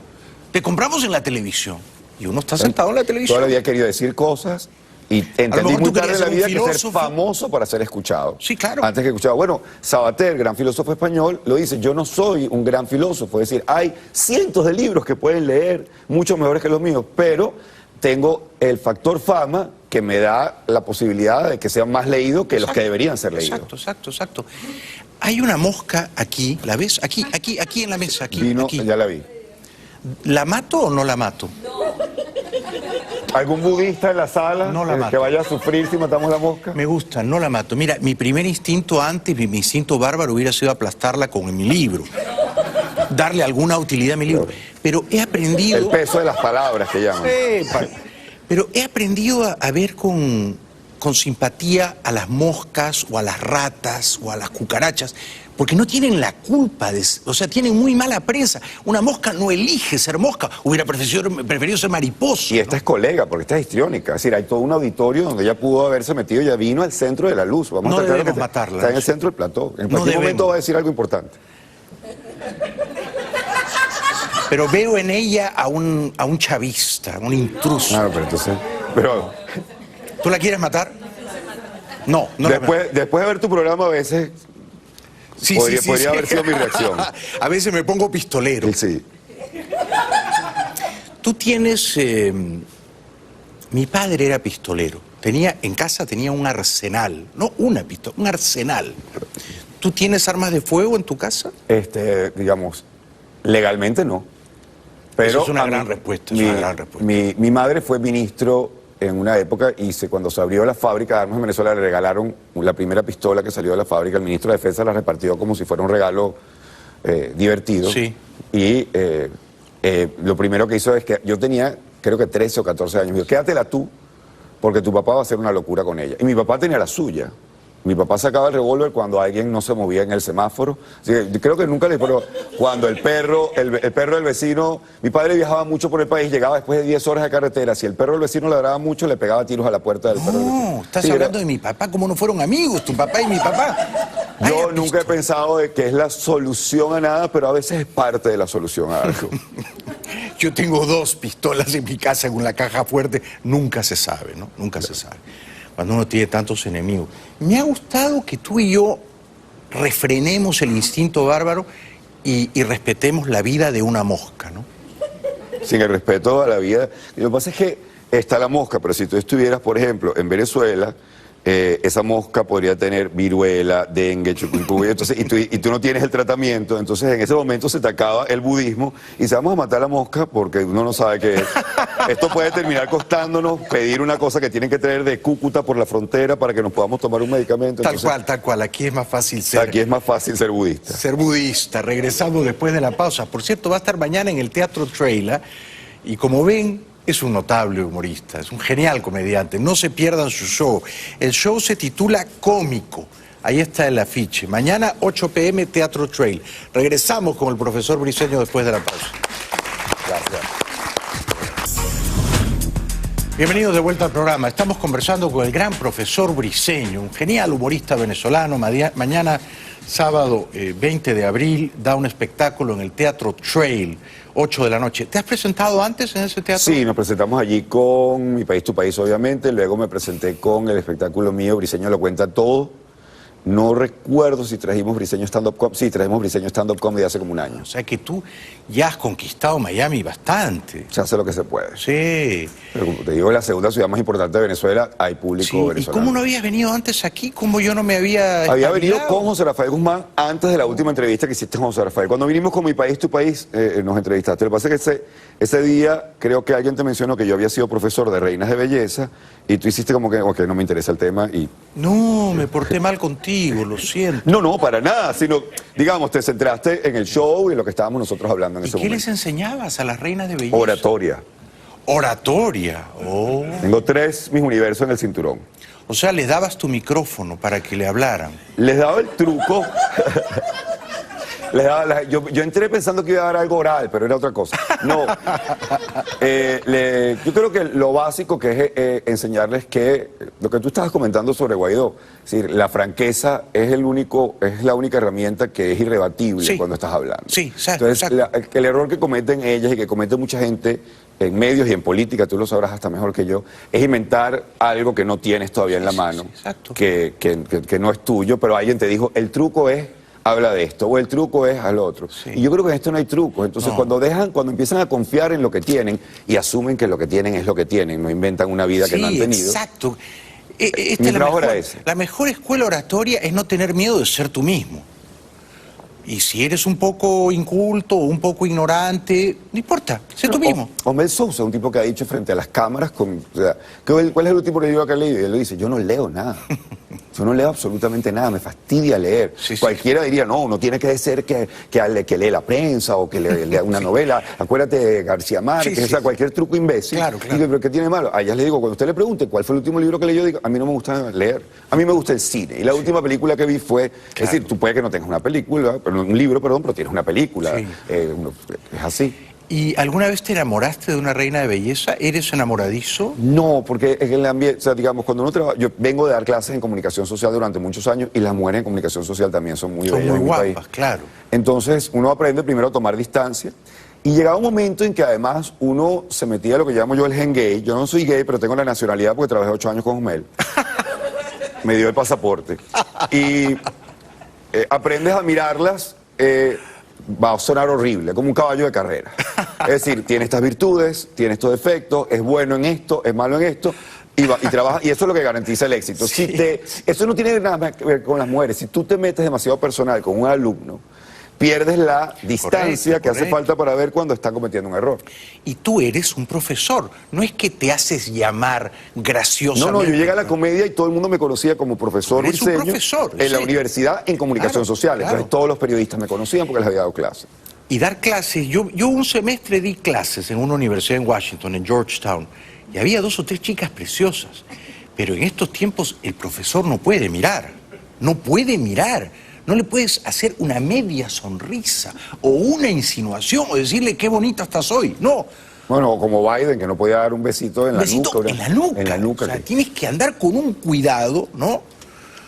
te compramos en la televisión. Y uno está sentado en la televisión. Toda la vida he querido decir cosas y entendí muy tarde en la vida que ser famoso para ser escuchado. Sí, claro. Antes que escuchado. Bueno, Sabater, gran filósofo español, lo dice, yo no soy un gran filósofo. Es decir, hay cientos de libros que pueden leer, mucho mejores que los míos, pero tengo el factor fama que me da la posibilidad de que sean más leídos que los que deberían ser leídos. Exacto. Hay una mosca aquí, ¿la ves? Aquí en la mesa, aquí. Vino, aquí. ya la vi. ¿La mato o no la mato? ¿Algún budista en la sala No la mato. que vaya a sufrir si matamos la mosca? Me gusta, no la mato. Mira, mi primer instinto antes, mi instinto bárbaro hubiera sido aplastarla con mi libro. Darle alguna utilidad a mi libro. Pero he aprendido... El peso de las palabras que llaman. Pero he aprendido a ver con simpatía a las moscas o a las ratas o a las cucarachas, porque no tienen la culpa, o sea, tienen muy mala prensa. Una mosca no elige ser mosca, hubiera preferido ser mariposa. Y esta es colega, porque esta es histriónica. Es decir, hay todo un auditorio donde ella pudo haberse metido, ya vino al centro de la luz. Vamos No a tratar debemos que matarla. Está en el centro del plató. En No cualquier momento debemos. va a decir algo importante. Pero veo en ella a un chavista, un intruso. Claro, pero entonces... Pero... ¿Tú la quieres matar? No, no después de ver tu programa a veces... Sí, podría haber sido mi reacción. A veces me pongo pistolero. Sí. Tú tienes... mi padre era pistolero. En casa tenía un arsenal. No una pistola, un arsenal. ¿Tú tienes armas de fuego en tu casa? Digamos, legalmente no. Pero Eso es una gran respuesta. Mi madre fue ministro en una época y cuando se abrió la fábrica de armas en Venezuela le regalaron la primera pistola que salió de la fábrica. El ministro de Defensa la repartió como si fuera un regalo divertido. Sí. Y lo primero que hizo es que yo tenía, creo que 13 o 14 años. Me dijo, quédatela tú, porque tu papá va a hacer una locura con ella. Y mi papá tenía la suya. Mi papá sacaba el revólver cuando alguien no se movía en el semáforo. Así que creo que nunca le... Pero cuando el perro del vecino... Mi padre viajaba mucho por el país, llegaba después de 10 horas de carretera. Si el perro del vecino ladraba mucho, le pegaba tiros a la puerta del perro del vecino. No, estás hablando de mi papá, como no fueron amigos, tu papá y mi papá. Yo nunca he pensado de que es la solución a nada, pero a veces es parte de la solución a algo. Yo tengo 2 pistolas en mi casa con la caja fuerte. Nunca se sabe, ¿no? Nunca se sabe. Cuando uno tiene tantos enemigos. Me ha gustado que tú y yo refrenemos el instinto bárbaro y respetemos la vida de una mosca, ¿no? Sin el respeto a la vida. Lo que pasa es que está la mosca, pero si tú estuvieras, por ejemplo, en Venezuela, esa mosca podría tener viruela, dengue, chikungunya, entonces, y tú no tienes el tratamiento, entonces en ese momento se te acaba el budismo y dice, vamos a matar a la mosca porque uno no sabe qué es. Esto puede terminar costándonos pedir una cosa que tienen que traer de Cúcuta por la frontera para que nos podamos tomar un medicamento. Tal cual. Aquí es más fácil ser budista. Ser budista. Regresamos después de la pausa. Por cierto, va a estar mañana en el Teatro Traila y como ven, es un notable humorista, es un genial comediante. No se pierdan su show. El show se titula Cómico. Ahí está el afiche. Mañana, 8 p.m., Teatro Trail. Regresamos con el profesor Briceño después de la pausa. Gracias. Bienvenidos de vuelta al programa. Estamos conversando con el gran profesor Briceño, un genial humorista venezolano. Mañana, sábado 20 de abril, da un espectáculo en el Teatro Trail, 8 de la noche. ¿Te has presentado antes en ese teatro? Sí, nos presentamos allí con Mi País, Tu País, obviamente. Luego me presenté con el espectáculo mío, Briceño lo cuenta todo. No recuerdo si trajimos Briceño Stand-Up Comedy. Sí, trajimos Briceño Stand-Up Comedy hace como un año. O sea que tú ya has conquistado Miami bastante. Se hace lo que se puede. Sí. Pero como te digo, la segunda ciudad más importante de Venezuela, hay público venezolano. ¿Y cómo no habías venido antes aquí? ¿Cómo yo no me había Había venido con José Rafael Guzmán antes de la última entrevista que hiciste con José Rafael. Cuando vinimos con Mi País, Tu País, nos entrevistaste. Lo que pasa es que ese día creo que alguien te mencionó que yo había sido profesor de Reinas de Belleza y tú hiciste como que, ok, no me interesa el tema y... No, me porté mal contigo, lo siento. No, para nada, sino, digamos, te centraste en el show y en lo que estábamos nosotros hablando en ese momento. ¿Y qué les enseñabas a las reinas de belleza? Oratoria. Oratoria, oh. Tengo 3 Miss Universo en el cinturón. O sea, les dabas tu micrófono para que le hablaran. Les daba el truco. Yo entré pensando que iba a dar algo oral, pero era otra cosa. No. Yo creo que lo básico que es enseñarles que lo que tú estabas comentando sobre Guaidó, es decir, la franqueza es la única herramienta que es irrebatible cuando estás hablando. Sí, exacto. Entonces, el error que cometen ellas y que comete mucha gente en medios y en política, tú lo sabrás hasta mejor que yo, es inventar algo que no tienes todavía en la mano, que no es tuyo, pero alguien te dijo, el truco es habla de esto, o el truco es al otro. Sí. Y yo creo que en esto no hay trucos. Entonces, cuando empiezan a confiar en lo que tienen y asumen que lo que tienen es lo que tienen, no inventan una vida que no han tenido. Exacto. La mejor escuela oratoria es no tener miedo de ser tú mismo. Y si eres un poco inculto o un poco ignorante, no importa, sé tú mismo. Omel Sousa, un tipo que ha dicho frente a las cámaras, o sea, ¿cuál es el último libro que ha leído? Y él le dice, yo no leo nada. Yo no leo absolutamente nada, me fastidia leer. Cualquiera diría, no, uno tiene que ser que lee la prensa o que lea una novela. Acuérdate de García Márquez, o sea, cualquier truco imbécil. Claro. Digo, ¿pero qué tiene malo? A ellas le digo, cuando usted le pregunte cuál fue el último libro que leyó, digo, a mí no me gusta leer. A mí me gusta el cine. Y la última película que vi fue, es decir, tú puedes que no tengas una película, un libro, perdón, pero tienes una película. Es así. ¿Y alguna vez te enamoraste de una reina de belleza? ¿Eres enamoradizo? No, porque en el ambiente, o sea, digamos, cuando uno trabaja, yo vengo de dar clases en comunicación social durante muchos años y las mujeres en comunicación social también son muy bellas. Son muy guapas, claro. Entonces, uno aprende primero a tomar distancia y llegaba un momento en que además uno se metía a lo que llamo yo el gen gay. Yo no soy gay, pero tengo la nacionalidad porque trabajé 8 años con Omel. Me dio el pasaporte. Y aprendes a mirarlas... va a sonar horrible, como un caballo de carrera. Es decir, tiene estas virtudes, tiene estos defectos, es bueno en esto, es malo en esto, y trabaja, y eso es lo que garantiza el éxito. Eso no tiene nada que ver con las mujeres. Si tú te metes demasiado personal con un alumno, pierdes la distancia que hace falta para ver cuando están cometiendo un error. Y tú eres un profesor, no es que te haces llamar graciosamente. No, yo llegué a la comedia y todo el mundo me conocía como profesor Briceño en la universidad en comunicación social. Entonces todos los periodistas me conocían porque les había dado clases. Y dar clases, yo un semestre di clases en una universidad en Washington, en Georgetown, y había 2 o 3 chicas preciosas, pero en estos tiempos el profesor no puede mirar, no le puedes hacer una media sonrisa o una insinuación o decirle qué bonita estás hoy, no. Bueno, como Biden, que no podía dar un besito en la nuca. En la nuca. O sea, tienes que andar con un cuidado, ¿no?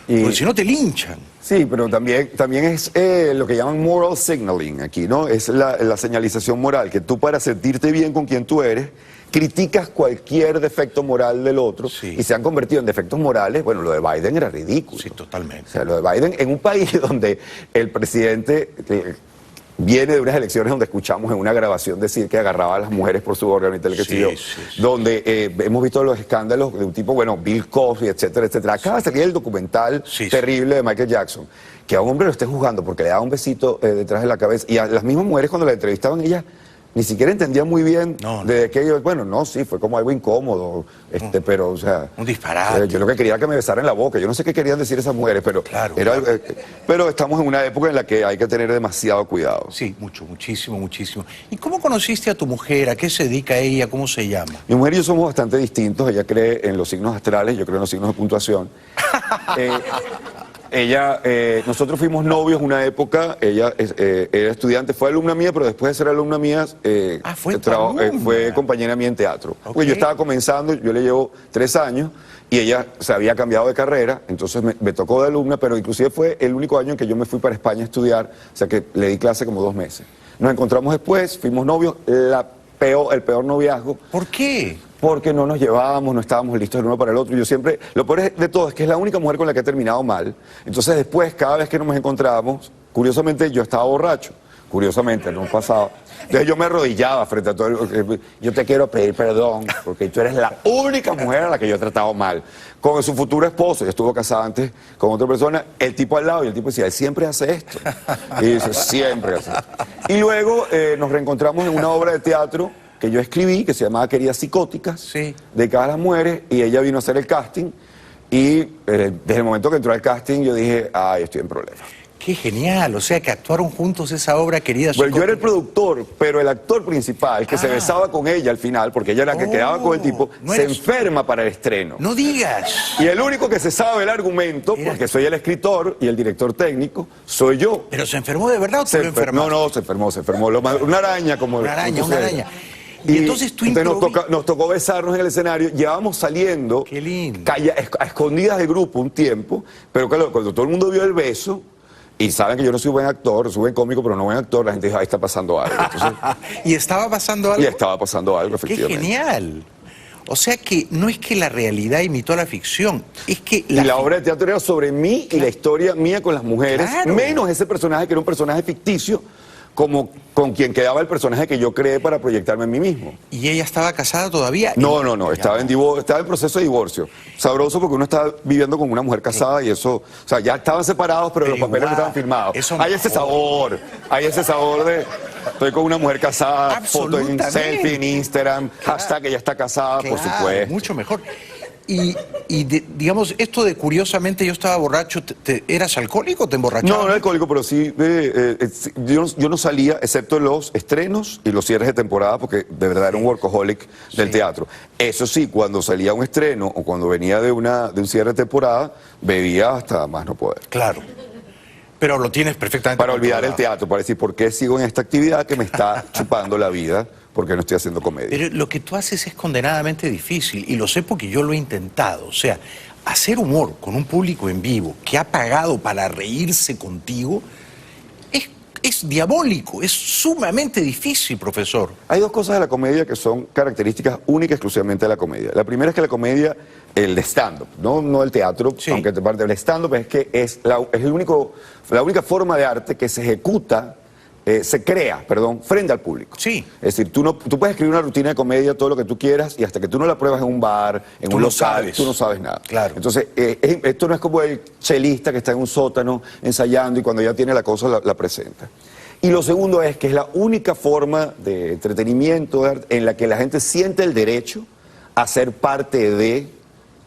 Porque si no te linchan. Sí, pero también es lo que llaman moral signaling aquí, ¿no? Es la señalización moral, que tú para sentirte bien con quien tú eres, criticas cualquier defecto moral del otro y se han convertido en defectos morales. Bueno, lo de Biden era ridículo. Sí, totalmente. O sea, lo de Biden en un país donde el presidente viene de unas elecciones donde escuchamos en una grabación decir que agarraba a las mujeres por su órgano y tal, donde hemos visto los escándalos de un tipo, bueno, Bill Cosby, etcétera, etcétera. Acaba de salir el documental terrible de Michael Jackson, que a un hombre lo esté juzgando porque le daba un besito detrás de la cabeza, y a las mismas mujeres cuando la entrevistaban, ellas ni siquiera entendían muy bien de que ellos, bueno, no, sí, fue como algo incómodo, pero, o sea... Un disparate. Yo lo que quería era que me besaran en la boca, yo no sé qué querían decir esas mujeres, pero... pero estamos en una época en la que hay que tener demasiado cuidado. Sí, muchísimo. ¿Y cómo conociste a tu mujer? ¿A qué se dedica ella? ¿Cómo se llama? Mi mujer y yo somos bastante distintos, ella cree en los signos astrales, yo creo en los signos de puntuación. Nosotros fuimos novios una época, ella era estudiante, fue alumna mía, pero después de ser alumna mía, fue compañera mía en teatro. Porque yo estaba comenzando, yo le llevo 3 años, y ella se había cambiado de carrera, entonces me tocó de alumna, pero inclusive fue el único año en que yo me fui para España a estudiar, o sea que le di clase como 2 meses. Nos encontramos después, fuimos novios, el peor noviazgo. ¿Por qué? Porque no nos llevábamos, no estábamos listos el uno para el otro. Yo siempre, lo peor de todo es que es la única mujer con la que he terminado mal. Entonces después, cada vez que nos encontrábamos, curiosamente yo estaba borracho. Curiosamente, no pasaba. Entonces yo me arrodillaba frente a todo yo te quiero pedir perdón, porque tú eres la única mujer a la que yo he tratado mal. Con su futuro esposo, ella estuvo casada antes con otra persona, el tipo al lado, y el tipo decía, él siempre hace esto. Y dice, siempre hace esto. Y luego nos reencontramos en una obra de teatro que yo escribí, que se llamaba Queridas Psicóticas, dedicada a las mujeres, y ella vino a hacer el casting, y desde el momento que entró al casting yo dije, ay, estoy en problemas. Qué genial, o sea que actuaron juntos esa obra, Queridas Psicóticas. Bueno, yo era el productor, pero el actor principal, que se besaba con ella al final, porque ella era la que quedaba con el tipo, se enferma para el estreno. ¡No digas! Y el único que se sabe el argumento, porque soy el escritor y el director técnico, soy yo. ¿Pero se enfermó de verdad o te lo enfermaste? No, se enfermó. Una araña como... Una araña. Y entonces tú nos tocó besarnos en el escenario, llevábamos saliendo a escondidas del grupo un tiempo, pero claro, cuando todo el mundo vio el beso, y saben que yo no soy buen actor, soy buen cómico, pero no buen actor, la gente dijo, ahí está pasando algo. Entonces, ¿Y estaba pasando algo? Y estaba pasando algo, efectivamente. ¡Qué genial! O sea que no es que la realidad imitó a la ficción, es que... la obra de teatro era sobre mí y la historia mía con las mujeres, menos ese personaje que era un personaje ficticio, con quien quedaba el personaje que yo creé para proyectarme en mí mismo. ¿Y ella estaba casada todavía? No, estaba en proceso de divorcio. Sabroso porque uno estaba viviendo con una mujer casada y eso, o sea, ya estaban separados, pero los papeles no estaban firmados. Hay ese sabor de, estoy con una mujer casada, foto en selfie en Instagram, hashtag ella está casada, por supuesto. Mucho mejor. Digamos, esto de curiosamente yo estaba borracho, ¿eras alcohólico o te emborrachabas? No era alcohólico, pero sí, yo no salía, excepto en los estrenos y los cierres de temporada, porque de verdad era un workaholic del teatro. Eso sí, cuando salía un estreno o cuando venía de un cierre de temporada, bebía hasta más no poder. Claro. Pero lo tienes perfectamente para olvidar el teatro, para decir, ¿por qué sigo en esta actividad que me está chupando la vida? Porque no estoy haciendo comedia. Pero lo que tú haces es condenadamente difícil, y lo sé porque yo lo he intentado. O sea, hacer humor con un público en vivo que ha pagado para reírse contigo es diabólico, es sumamente difícil, profesor. Hay dos cosas de la comedia que son características únicas exclusivamente de la comedia. La primera es que la comedia, el de stand-up, no el teatro, aunque te parte del stand-up, es que es la única forma de arte que se ejecuta, se crea, frente al público. Sí. Es decir, tú puedes escribir una rutina de comedia, todo lo que tú quieras, y hasta que tú no la pruebas en un bar, en un local, tú no sabes nada. Claro. Entonces, esto no es como el chelista que está en un sótano ensayando y cuando ya tiene la cosa la presenta. Y lo segundo es que es la única forma de entretenimiento en la que la gente siente el derecho a ser parte de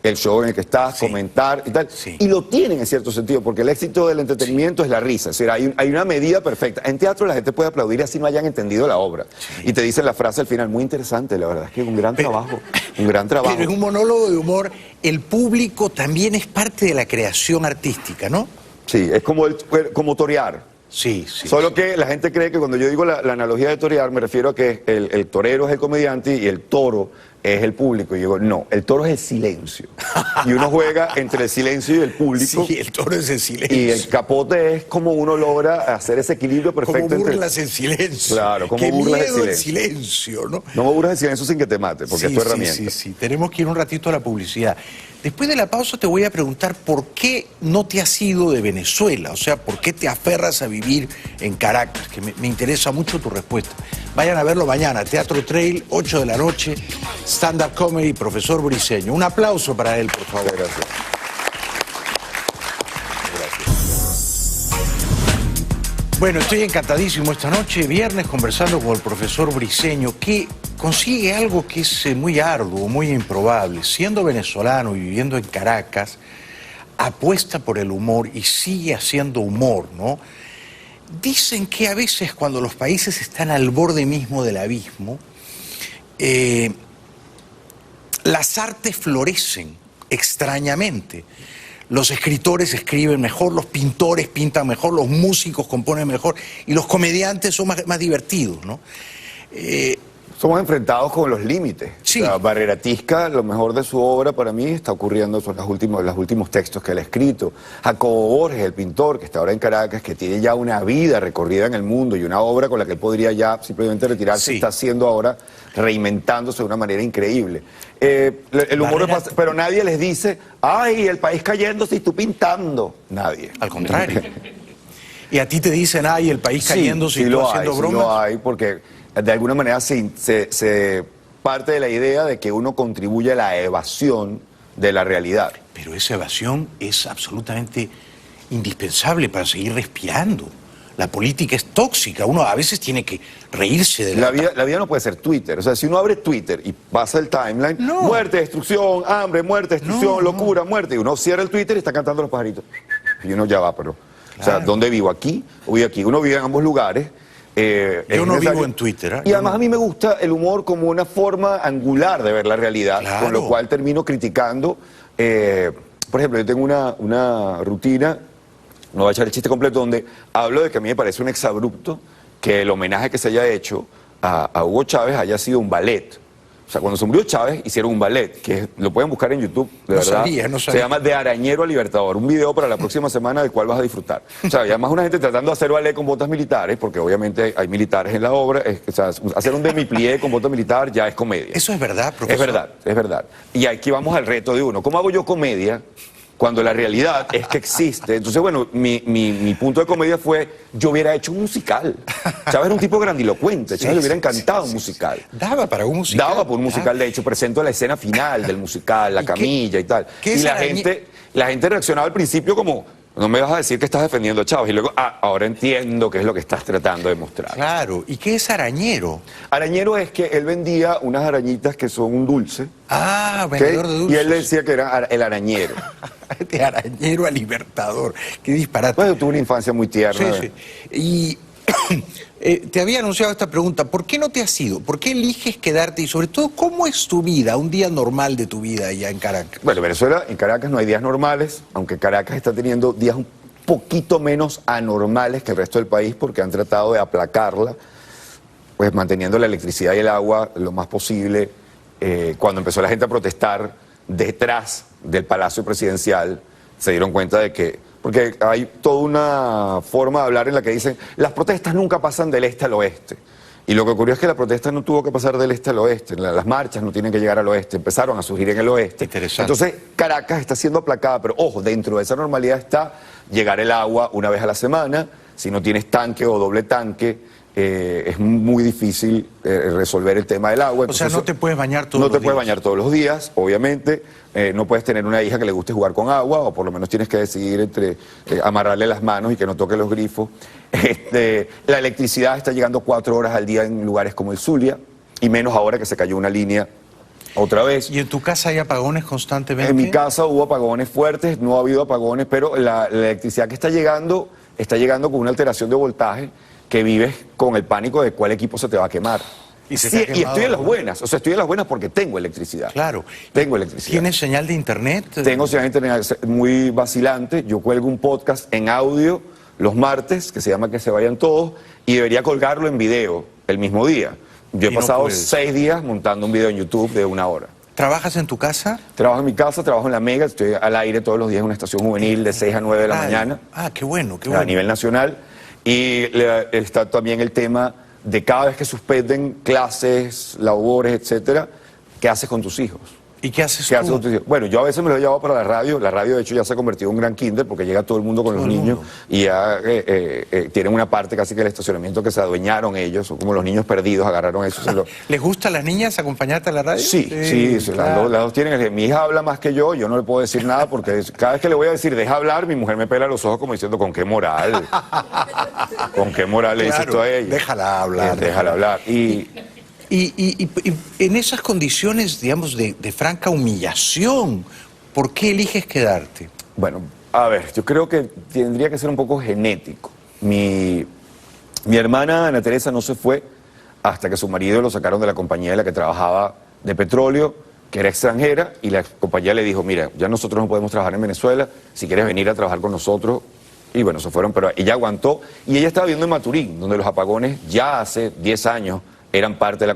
el show en el que estás, comentar y tal. Y lo tienen en cierto sentido, porque el éxito del entretenimiento es la risa. Es decir, hay una medida perfecta. En teatro la gente puede aplaudir así no hayan entendido la obra. Y te dicen la frase al final, muy interesante, la verdad es que es un gran trabajo. Pero en un monólogo de humor, el público también es parte de la creación artística, ¿no? Sí, es como torear. Sí. Solo que la gente cree que cuando yo digo la analogía de torear, me refiero a que el torero es el comediante y el toro es el público. Y yo digo, no, el toro es el silencio. Y uno juega entre el silencio y el público. Sí, el toro es el silencio. Y el capote es como uno logra hacer ese equilibrio perfecto. Como burlas en silencio. Claro, como burlas en silencio. ¿No? No me burlas en silencio sin que te mate, porque es tu herramienta. Sí. Tenemos que ir un ratito a la publicidad. Después de la pausa te voy a preguntar por qué no te has ido de Venezuela, o sea, por qué te aferras a vivir en Caracas, que me interesa mucho tu respuesta. Vayan a verlo mañana, Teatro Trail, 8 de la noche, stand-up comedy, profesor Briceño. Un aplauso para él, por favor. Gracias. Bueno, estoy encantadísimo esta noche, viernes, conversando con el profesor Briceño, que consigue algo que es muy arduo, muy improbable. Siendo venezolano y viviendo en Caracas, apuesta por el humor y sigue haciendo humor, ¿no? Dicen que a veces cuando los países están al borde mismo del abismo, las artes florecen extrañamente. Los escritores escriben mejor, los pintores pintan mejor, los músicos componen mejor y los comediantes son más divertidos, ¿no? Somos enfrentados con los límites. Sí. O sea, Barreratisca, lo mejor de su obra para mí está ocurriendo en los últimos textos que él ha escrito. Jacobo Borges, el pintor que está ahora en Caracas, que tiene ya una vida recorrida en el mundo y una obra con la que él podría ya simplemente retirarse, está haciendo ahora, reinventándose de una manera increíble. El humor pero nadie les dice, ay, el país cayéndose y tú pintando. Nadie. Al contrario. Y a ti te dicen, ay, el país cayéndose y tú haciendo bromas. Sí lo hay, porque de alguna manera se parte de la idea de que uno contribuye a la evasión de la realidad. Pero esa evasión es absolutamente indispensable para seguir respirando. La política es tóxica, uno a veces tiene que reírse de la vida no puede ser Twitter. O sea, si uno abre Twitter y pasa el timeline, muerte, destrucción, hambre, muerte, destrucción, locura, muerte, y uno cierra el Twitter y está cantando los pajaritos. Y uno ya va, pero... Claro. O sea, ¿dónde vivo? ¿Aquí o vivo aquí? Uno vive en ambos lugares. Yo no vivo en Twitter. Y además a mí me gusta el humor como una forma angular de ver la realidad, con lo cual termino criticando. Por ejemplo, yo tengo una rutina, no voy a echar el chiste completo, donde hablo de que a mí me parece un exabrupto que el homenaje que se haya hecho a Hugo Chávez haya sido un ballet. O sea, cuando se murió Chávez, hicieron un ballet, que lo pueden buscar en YouTube, de verdad. No sabía. Se llama De Arañero a Libertador, un video para la próxima semana del cual vas a disfrutar. O sea, y además una gente tratando de hacer ballet con botas militares, porque obviamente hay militares en la obra, o sea, hacer un demi-plié con bota militar ya es comedia. ¿Eso es verdad, profesor? Es verdad. Y aquí vamos al reto de uno. ¿Cómo hago yo comedia cuando la realidad es que existe. Entonces, bueno, mi punto de comedia fue, yo hubiera hecho un musical. Chávez era un tipo grandilocuente, Chávez le hubiera encantado un musical. Daba para un musical. Daba por un musical, de hecho, presento la escena final del musical, la camilla y tal. Y la gente reaccionaba al principio como, no me vas a decir que estás defendiendo a Chávez. Y luego, ahora entiendo qué es lo que estás tratando de mostrar. Claro, ¿y qué es arañero? Arañero es que él vendía unas arañitas que son un dulce. Ah, vendedor de dulces. Y él decía que era el arañero. De arañero a libertador. Qué disparate. Bueno, tuve una infancia muy tierna. Sí, sí. Y te había anunciado esta pregunta. ¿Por qué no te has ido? ¿Por qué eliges quedarte? Y sobre todo, ¿cómo es tu vida, un día normal de tu vida allá en Caracas? Bueno, Venezuela, en Caracas no hay días normales, aunque Caracas está teniendo días un poquito menos anormales que el resto del país porque han tratado de aplacarla, pues manteniendo la electricidad y el agua lo más posible. Cuando empezó la gente a protestar detrás del Palacio Presidencial, se dieron cuenta de que, porque hay toda una forma de hablar en la que dicen, las protestas nunca pasan del este al oeste. Y lo que ocurrió es que la protesta no tuvo que pasar del este al oeste, las marchas no tienen que llegar al oeste, empezaron a surgir en el oeste. Interesante. Entonces Caracas está siendo aplacada, pero ojo, dentro de esa normalidad está llegar el agua una vez a la semana, si no tienes tanque o doble tanque, es muy difícil resolver el tema del agua. Entonces, o sea, no te puedes bañar todos los días. No te puedes bañar todos los días, obviamente. No puedes tener una hija que le guste jugar con agua, o por lo menos tienes que decidir entre amarrarle las manos y que no toque los grifos. La electricidad está llegando 4 horas al día en lugares como el Zulia, y menos ahora que se cayó una línea otra vez. ¿Y en tu casa hay apagones constantemente? En mi casa hubo apagones fuertes, no ha habido apagones, pero la electricidad que está llegando con una alteración de voltaje que vives con el pánico de cuál equipo se te va a quemar. Y estoy en las buenas, o sea, estoy en las buenas porque tengo electricidad. Claro. Tengo electricidad. ¿Tienes señal de internet? Tengo señal de internet muy vacilante. Yo cuelgo un podcast en audio los martes, que se llama Que se vayan todos, y debería colgarlo en video el mismo día. Yo he pasado 6 días montando un video en YouTube de 1 hora. ¿Trabajas en tu casa? Trabajo en mi casa, trabajo en la Mega, estoy al aire todos los días en una estación juvenil de 6 a 9 de la mañana. Ah, qué bueno, qué bueno. A nivel nacional. Y está también el tema de cada vez que suspenden clases, labores, etcétera, ¿qué haces con tus hijos? ¿Y qué haces tú? Haces con tus hijos? Bueno, yo a veces me lo he llevado para la radio. La radio, de hecho, ya se ha convertido en un gran kinder porque llega todo el mundo con los niños y ya tienen una parte casi que el estacionamiento que se adueñaron ellos, son como los niños perdidos, agarraron eso. ¿Les gusta a las niñas acompañarte a la radio? Sí, claro. las dos tienen. Mi hija habla más que yo no le puedo decir nada porque cada vez que le voy a decir deja hablar, mi mujer me pela los ojos como diciendo ¿con qué moral? ¿Con qué moral le dices tú a ella? Déjala hablar. Déjala hablar. Y en esas condiciones, digamos, de franca humillación, ¿por qué eliges quedarte? Bueno, a ver, yo creo que tendría que ser un poco genético. Mi hermana Ana Teresa no se fue hasta que su marido lo sacaron de la compañía en la que trabajaba de petróleo, que era extranjera, y la compañía le dijo, mira, ya nosotros no podemos trabajar en Venezuela, si quieres venir a trabajar con nosotros. Y bueno, se fueron, pero ella aguantó, y ella estaba viviendo en Maturín, donde los apagones ya hace 10 años eran parte de la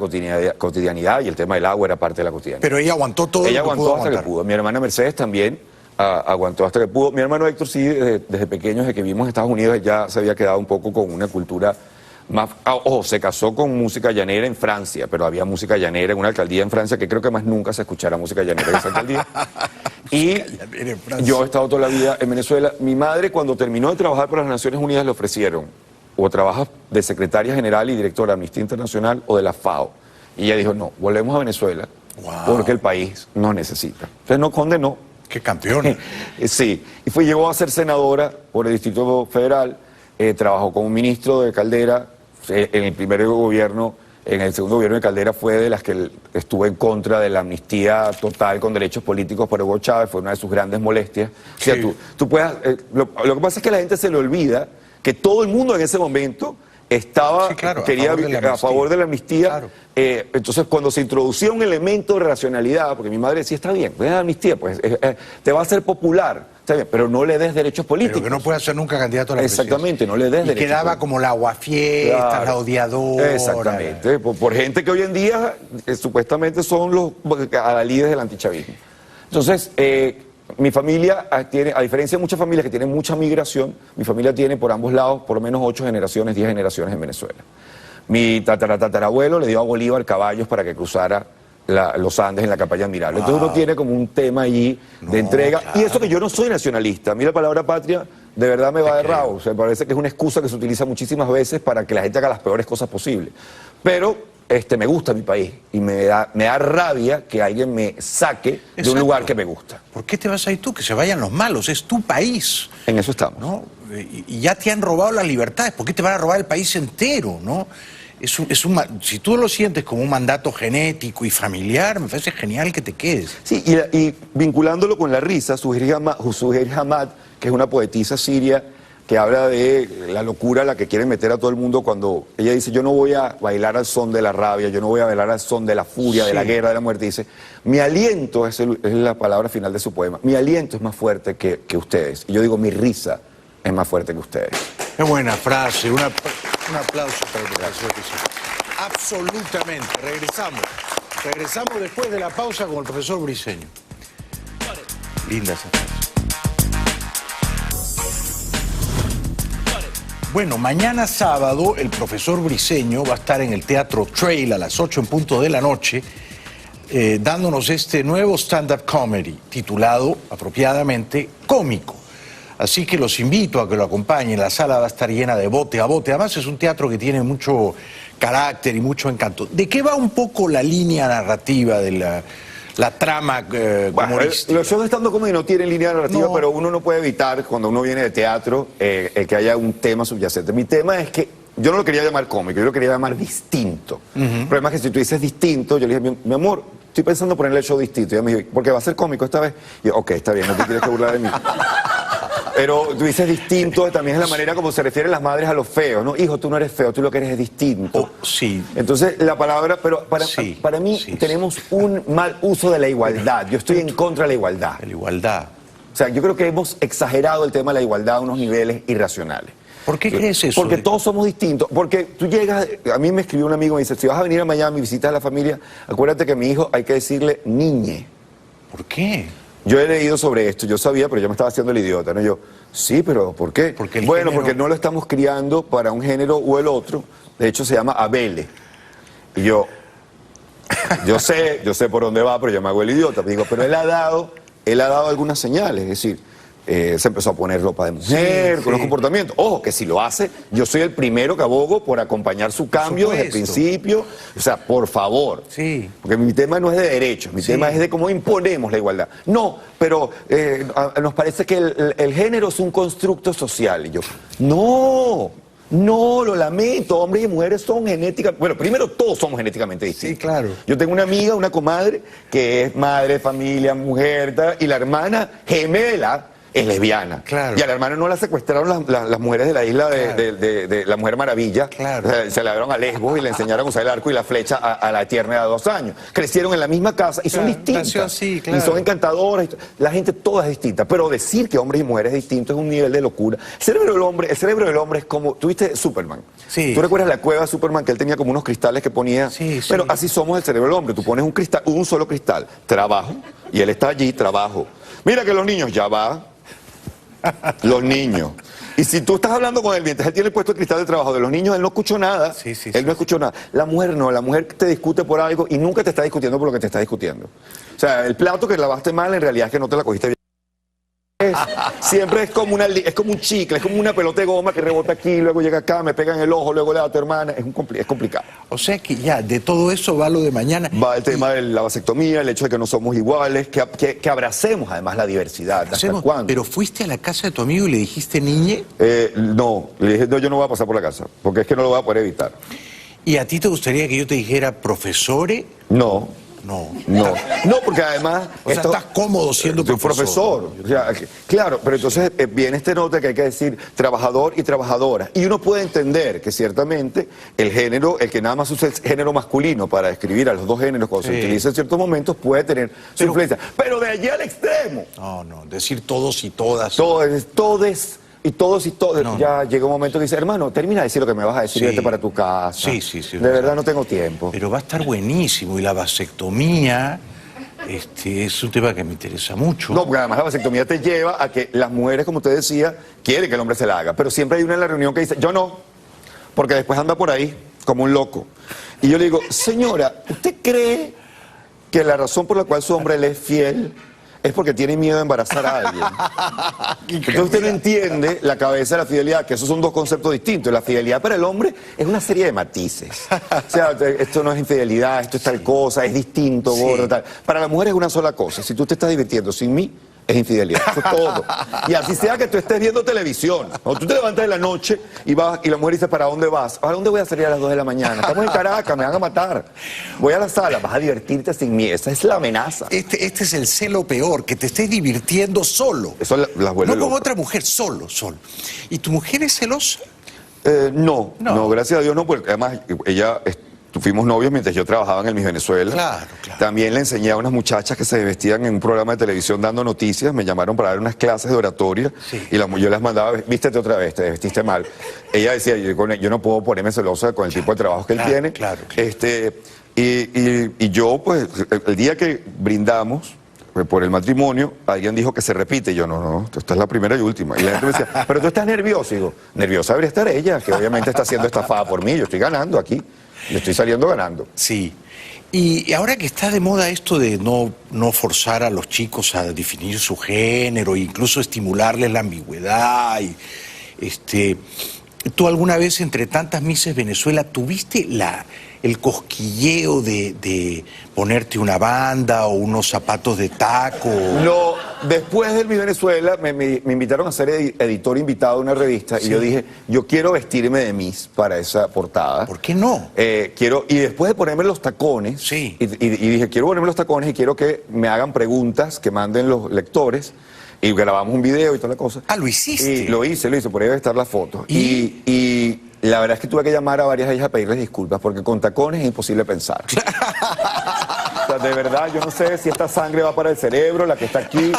cotidianidad y el tema del agua era parte de la cotidianidad. Pero ella aguantó todo. Ella aguantó hasta que pudo. Mi hermana Mercedes también aguantó hasta que pudo. Mi hermano Héctor sí, desde pequeño, desde que vivimos en Estados Unidos, ya se había quedado un poco con una cultura más... Ojo, se casó con música llanera en Francia, pero había música llanera en una alcaldía en Francia que creo que más nunca se escuchará música llanera en esa alcaldía. Y yo he estado toda la vida en Venezuela. Mi madre, cuando terminó de trabajar para las Naciones Unidas, le ofrecieron o trabajas de secretaria general y directora de Amnistía Internacional o de la FAO. Y ella dijo, no, volvemos a Venezuela porque el país nos necesita. Entonces nos condenó. ¡Qué campeona! Sí, y llegó a ser senadora por el Distrito Federal, trabajó como ministro de Caldera en el primer gobierno. En el segundo gobierno de Caldera fue de las que estuvo en contra de la amnistía total con derechos políticos por Hugo Chávez, fue una de sus grandes molestias. Sí. O sea, tú puedes, lo que pasa es que a la gente se le olvida que todo el mundo en ese momento estaba, a favor de la amnistía. Claro. Entonces, cuando se introducía un elemento de racionalidad, porque mi madre decía, está bien, pues la amnistía, pues te va a hacer popular, está bien, pero no le des derechos políticos. Pero que no pueda ser nunca candidato a la presidencia. Exactamente, no le des derechos. Y quedaba como la aguafiesta, la odiadora. Exactamente, por gente que hoy en día supuestamente son los adalides del antichavismo. Entonces, mi familia tiene, a diferencia de muchas familias que tienen mucha migración, mi familia tiene por ambos lados por lo menos 8 generaciones, 10 generaciones en Venezuela. Mi tatarabuelo le dio a Bolívar caballos para que cruzara los Andes en la campaña admirable. Entonces uno tiene como un tema allí de entrega. Claro. Y eso que yo no soy nacionalista. A mí la palabra patria de verdad me va de rabo. O sea, me parece que es una excusa que se utiliza muchísimas veces para que la gente haga las peores cosas posibles. Pero me gusta mi país y me da rabia que alguien me saque de un lugar que me gusta. ¿Por qué te vas a ir tú? Que se vayan los malos. Es tu país. En eso estamos. ¿No? Y ya te han robado las libertades. ¿Por qué te van a robar el país entero? ¿No? Si tú lo sientes como un mandato genético y familiar, me parece genial que te quedes. Sí, y vinculándolo con la risa, Suhair Hamad, que es una poetisa siria que habla de la locura a la que quieren meter a todo el mundo cuando ella dice: yo no voy a bailar al son de la rabia, yo no voy a bailar al son de la furia, de la guerra, de la muerte. Dice: mi aliento, es la palabra final de su poema, mi aliento es más fuerte que ustedes. Y yo digo: mi risa es más fuerte que ustedes. Qué buena frase, un aplauso para el profesor. Absolutamente. Regresamos después de la pausa con el profesor Briceño. Linda esa frase. Bueno, mañana sábado el profesor Briceño va a estar en el Teatro Trail a las 8 en punto de la noche, dándonos este nuevo stand-up comedy titulado apropiadamente Cómico. Así que los invito a que lo acompañen. La sala va a estar llena de bote a bote. Además es un teatro que tiene mucho carácter y mucho encanto. ¿De qué va un poco la línea narrativa de la trama humorística? Los shows de stand-up comedy no tienen línea narrativa, pero uno no puede evitar, cuando uno viene de teatro, que haya un tema subyacente. Mi tema es que yo no lo quería llamar cómico, yo lo quería llamar distinto. El problema es que si tú dices distinto, yo le dije: mi amor, estoy pensando ponerle el show distinto. Y ella me dijo: porque va a ser cómico esta vez. Y yo: ok, está bien, no te tienes que burlar de mí. Pero tú dices distinto, también es la manera como se refieren las madres a los feos, ¿no? Hijo, tú no eres feo, tú lo que eres es distinto. Sí. Entonces, la palabra, pero para mí tenemos un mal uso de la igualdad. Yo estoy en contra de la igualdad. De la igualdad. O sea, yo creo que hemos exagerado el tema de la igualdad a unos niveles irracionales. ¿Por qué crees eso? Porque todos somos distintos. Porque tú llegas, a mí me escribió un amigo y me dice: si vas a venir a Miami y visitas a la familia, acuérdate que a mi hijo hay que decirle niñe. ¿Por qué? Yo he leído sobre esto, yo sabía, pero yo me estaba haciendo el idiota, ¿no? Yo: sí, pero ¿por qué? Porque porque no lo estamos criando para un género o el otro. De hecho, se llama Abele. Y yo sé por dónde va, pero yo me hago el idiota. Digo: pero él ha dado algunas señales, es decir, se empezó a poner ropa de mujer, con los comportamientos. Ojo, que si lo hace, yo soy el primero que abogo por acompañar su cambio desde el principio. O sea, por favor. Sí. Porque mi tema no es de derechos, mi tema es de cómo imponemos la igualdad. No, pero nos parece que el género es un constructo social. Y yo: no, lo lamento, hombres y mujeres son genéticamente... Bueno, primero, todos somos genéticamente distintos. Sí, claro. Yo tengo una amiga, una comadre, que es madre, familia, mujer, y la hermana gemela es lesbiana. Claro. Y a la hermana no la secuestraron las mujeres de la isla de la Mujer Maravilla. Claro. O sea, se la dieron a Lesbos y le enseñaron a usar el arco y la flecha a la tierna de 2 años. Crecieron en la misma casa y son distintas. Así, claro. Y son encantadoras. La gente toda es distinta. Pero decir que hombres y mujeres es distinto es un nivel de locura. El cerebro del hombre es como... ¿Tú viste Superman? Sí. ¿Tú recuerdas la cueva de Superman que él tenía como unos cristales que ponía? Sí. Pero así somos el cerebro del hombre. Tú pones un cristal, un solo cristal, trabajo, y él está allí, trabajo. Mira que los niños, ya va. Los niños. Y si tú estás hablando con él mientras él tiene puesto el cristal de trabajo de los niños, él no escuchó nada. Él no escuchó nada. La mujer no, la mujer te discute por algo y nunca te está discutiendo por lo que te está discutiendo. O sea, el plato que lavaste mal en realidad es que no te la cogiste bien. Siempre es como un chicle, es como una pelota de goma que rebota aquí, luego llega acá, me pega en el ojo, luego le da a tu hermana. Es complicado. O sea que ya, de todo eso va lo de mañana. Va el tema de la vasectomía, el hecho de que no somos iguales, que abracemos además la diversidad. ¿Hasta cuándo? Pero fuiste a la casa de tu amigo y le dijiste niñe. No, le dije: no, yo no voy a pasar por la casa, porque es que no lo voy a poder evitar. ¿Y a ti te gustaría que yo te dijera profesore? No, porque además... O sea, estás cómodo siendo profesor. O sea, claro, pero entonces viene este nota que hay que decir trabajador y trabajadora. Y uno puede entender que ciertamente el género, el que nada más usa el género masculino para describir a los dos géneros cuando se utiliza en ciertos momentos, puede tener su influencia. Pero de allí al extremo. No, decir todos y todas. Todes. Y todos, ya llega un momento que dice: hermano, termina de decir lo que me vas a decir, vete para tu casa. Sí. De verdad no tengo tiempo. Pero va a estar buenísimo. Y la vasectomía es un tema que me interesa mucho. No, porque además la vasectomía te lleva a que las mujeres, como usted decía, quieren que el hombre se la haga. Pero siempre hay una en la reunión que dice: yo no, porque después anda por ahí como un loco. Y yo le digo: señora, ¿usted cree que la razón por la cual su hombre le es fiel es porque tiene miedo de embarazar a alguien. Entonces usted no entiende la cabeza de la fidelidad, que esos son dos conceptos distintos. La fidelidad para el hombre es una serie de matices. O sea, esto no es infidelidad, esto es tal cosa, es distinto, gordo, tal. Para la mujer es una sola cosa. Si tú te estás divirtiendo sin mí, es infidelidad, eso es todo. Y así sea que tú estés viendo televisión, o tú te levantas en la noche y vas y la mujer dice, ¿para dónde vas? ¿A dónde voy a salir a las 2 de la mañana? Estamos en Caracas, me van a matar. Voy a la sala, vas a divertirte sin mí, esa es la amenaza. Este es el celo peor, que te estés divirtiendo solo. Eso las vuelve no con locas. otra mujer, solo. ¿Y tu mujer es celosa? No, gracias a Dios no, porque además ella... Fuimos novios mientras yo trabajaba en el Miss Venezuela. Claro. También le enseñé a unas muchachas que se vestían en un programa de televisión dando noticias. Me llamaron para dar unas clases de oratoria. Sí. Y yo las mandaba, vístete otra vez, te vestiste mal. Ella decía, yo no puedo ponerme celosa con el tipo de trabajo que él tiene. Claro. Y yo, pues, el día que brindamos por el matrimonio, alguien dijo que se repite. Y yo, no, esta es la primera y última. Y la gente me decía, pero tú estás nervioso. Y digo, nerviosa debería estar ella, que obviamente está siendo estafada por mí. Yo estoy ganando aquí. Le estoy saliendo ganando. Sí. Y ahora que está de moda esto de no forzar a los chicos a definir su género, incluso estimularles la ambigüedad, ¿tú alguna vez entre tantas Misses Venezuela tuviste el cosquilleo de ponerte una banda o unos zapatos de taco? No, después del Miss Venezuela me invitaron a ser editor invitado de una revista. Sí. Y yo dije, yo quiero vestirme de Miss para esa portada. ¿Por qué no? Y después de ponerme los tacones, sí. y dije, quiero ponerme los tacones y quiero que me hagan preguntas que manden los lectores. Y grabamos un video y toda la cosa. Ah, ¿lo hiciste? Y lo hice, por ahí debe estar la foto. Y la verdad es que tuve que llamar a varias de ellas a pedirles disculpas, porque con tacones es imposible pensar. O sea, de verdad, yo no sé si esta sangre va para el cerebro, la que está aquí,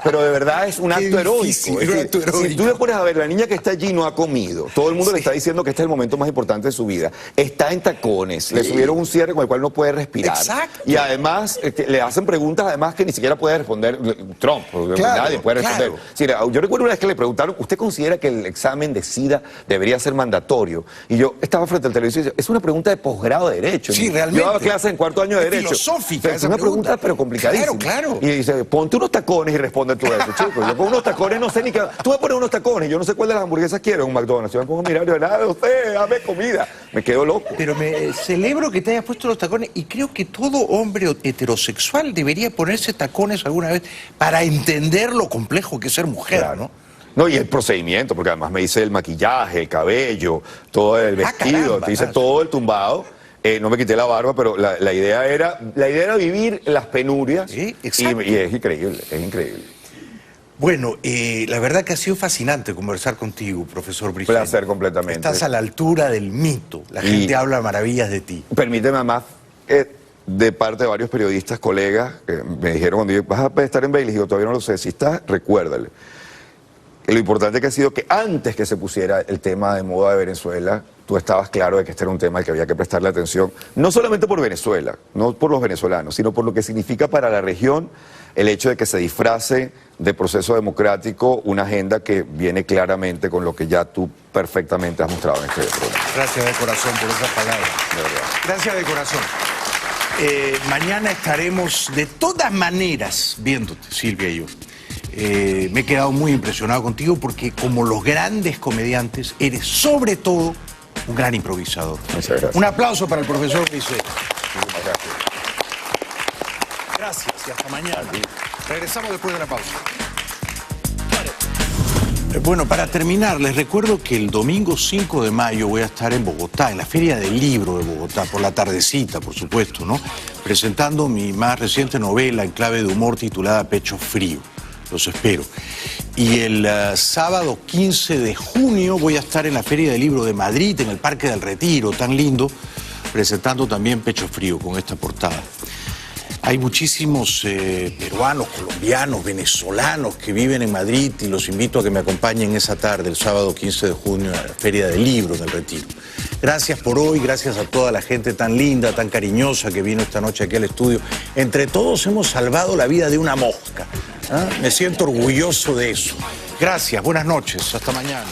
pero de verdad es un acto heroico. Es decir, si tú le pones a ver, la niña que está allí no ha comido, todo el mundo le está diciendo que este es el momento más importante de su vida, está en tacones, le subieron un cierre con el cual no puede respirar. Exacto. Y además le hacen preguntas además que ni siquiera puede responder Trump, nadie puede responder. Sí, yo recuerdo una vez que le preguntaron, ¿usted considera que el examen de SIDA debería ser mandatorio? Y yo estaba frente al televisor y decía, es una pregunta de posgrado de Derecho. Sí, realmente. Yo daba clases en cuarto año de Derecho. Filosófica. Es una pregunta, pero complicadísima. Claro. Y dice, ponte unos tacones y responde tú eso, chicos. Yo con unos tacones no sé ni qué. Tú me pones unos tacones, yo no sé cuál de las hamburguesas quiero en un McDonald's. Yo me pongo a mirar y digo, nada, usted, dame comida. Me quedo loco. Pero me celebro que te hayas puesto los tacones y creo que todo hombre heterosexual debería ponerse tacones alguna vez para entender lo complejo que es ser mujer, claro. No, y el procedimiento, porque además me hice el maquillaje, el cabello, todo el vestido, te hice todo el tumbado. No me quité la barba, pero la idea era vivir las penurias. Sí, y es increíble, es increíble. Bueno, la verdad que ha sido fascinante conversar contigo, profesor Briceño. Placer completamente. Estás a la altura del mito. La gente habla maravillas de ti. Permíteme, además, de parte de varios periodistas, colegas, me dijeron cuando yo, vas a estar en Bailey, y yo todavía no lo sé, si estás, recuérdale. Lo importante que ha sido que antes que se pusiera el tema de moda de Venezuela, tú estabas claro de que este era un tema al que había que prestarle atención, no solamente por Venezuela, no por los venezolanos, sino por lo que significa para la región el hecho de que se disfrace de proceso democrático una agenda que viene claramente con lo que ya tú perfectamente has mostrado en este programa. Gracias de corazón por esas palabras. De verdad. Gracias de corazón. Mañana estaremos de todas maneras viéndote, Silvia y yo. Me he quedado muy impresionado contigo porque como los grandes comediantes eres sobre todo un gran improvisador. Muchas gracias. Un aplauso para el profesor Briceño. Gracias y hasta mañana. Regresamos después de la pausa. Bueno, para terminar, les recuerdo que el domingo 5 de mayo voy a estar en Bogotá, en la Feria del Libro de Bogotá, por la tardecita, por supuesto, ¿no? Presentando mi más reciente novela en clave de humor titulada Pecho Frío. Los espero. Y el sábado 15 de junio voy a estar en la Feria del Libro de Madrid, en el Parque del Retiro, tan lindo, presentando también Pecho Frío con esta portada. Hay muchísimos peruanos, colombianos, venezolanos que viven en Madrid y los invito a que me acompañen esa tarde, el sábado 15 de junio, a la Feria del Libro del Retiro. Gracias por hoy, gracias a toda la gente tan linda, tan cariñosa que vino esta noche aquí al estudio. Entre todos hemos salvado la vida de una mosca. Me siento orgulloso de eso. Gracias, buenas noches, hasta mañana.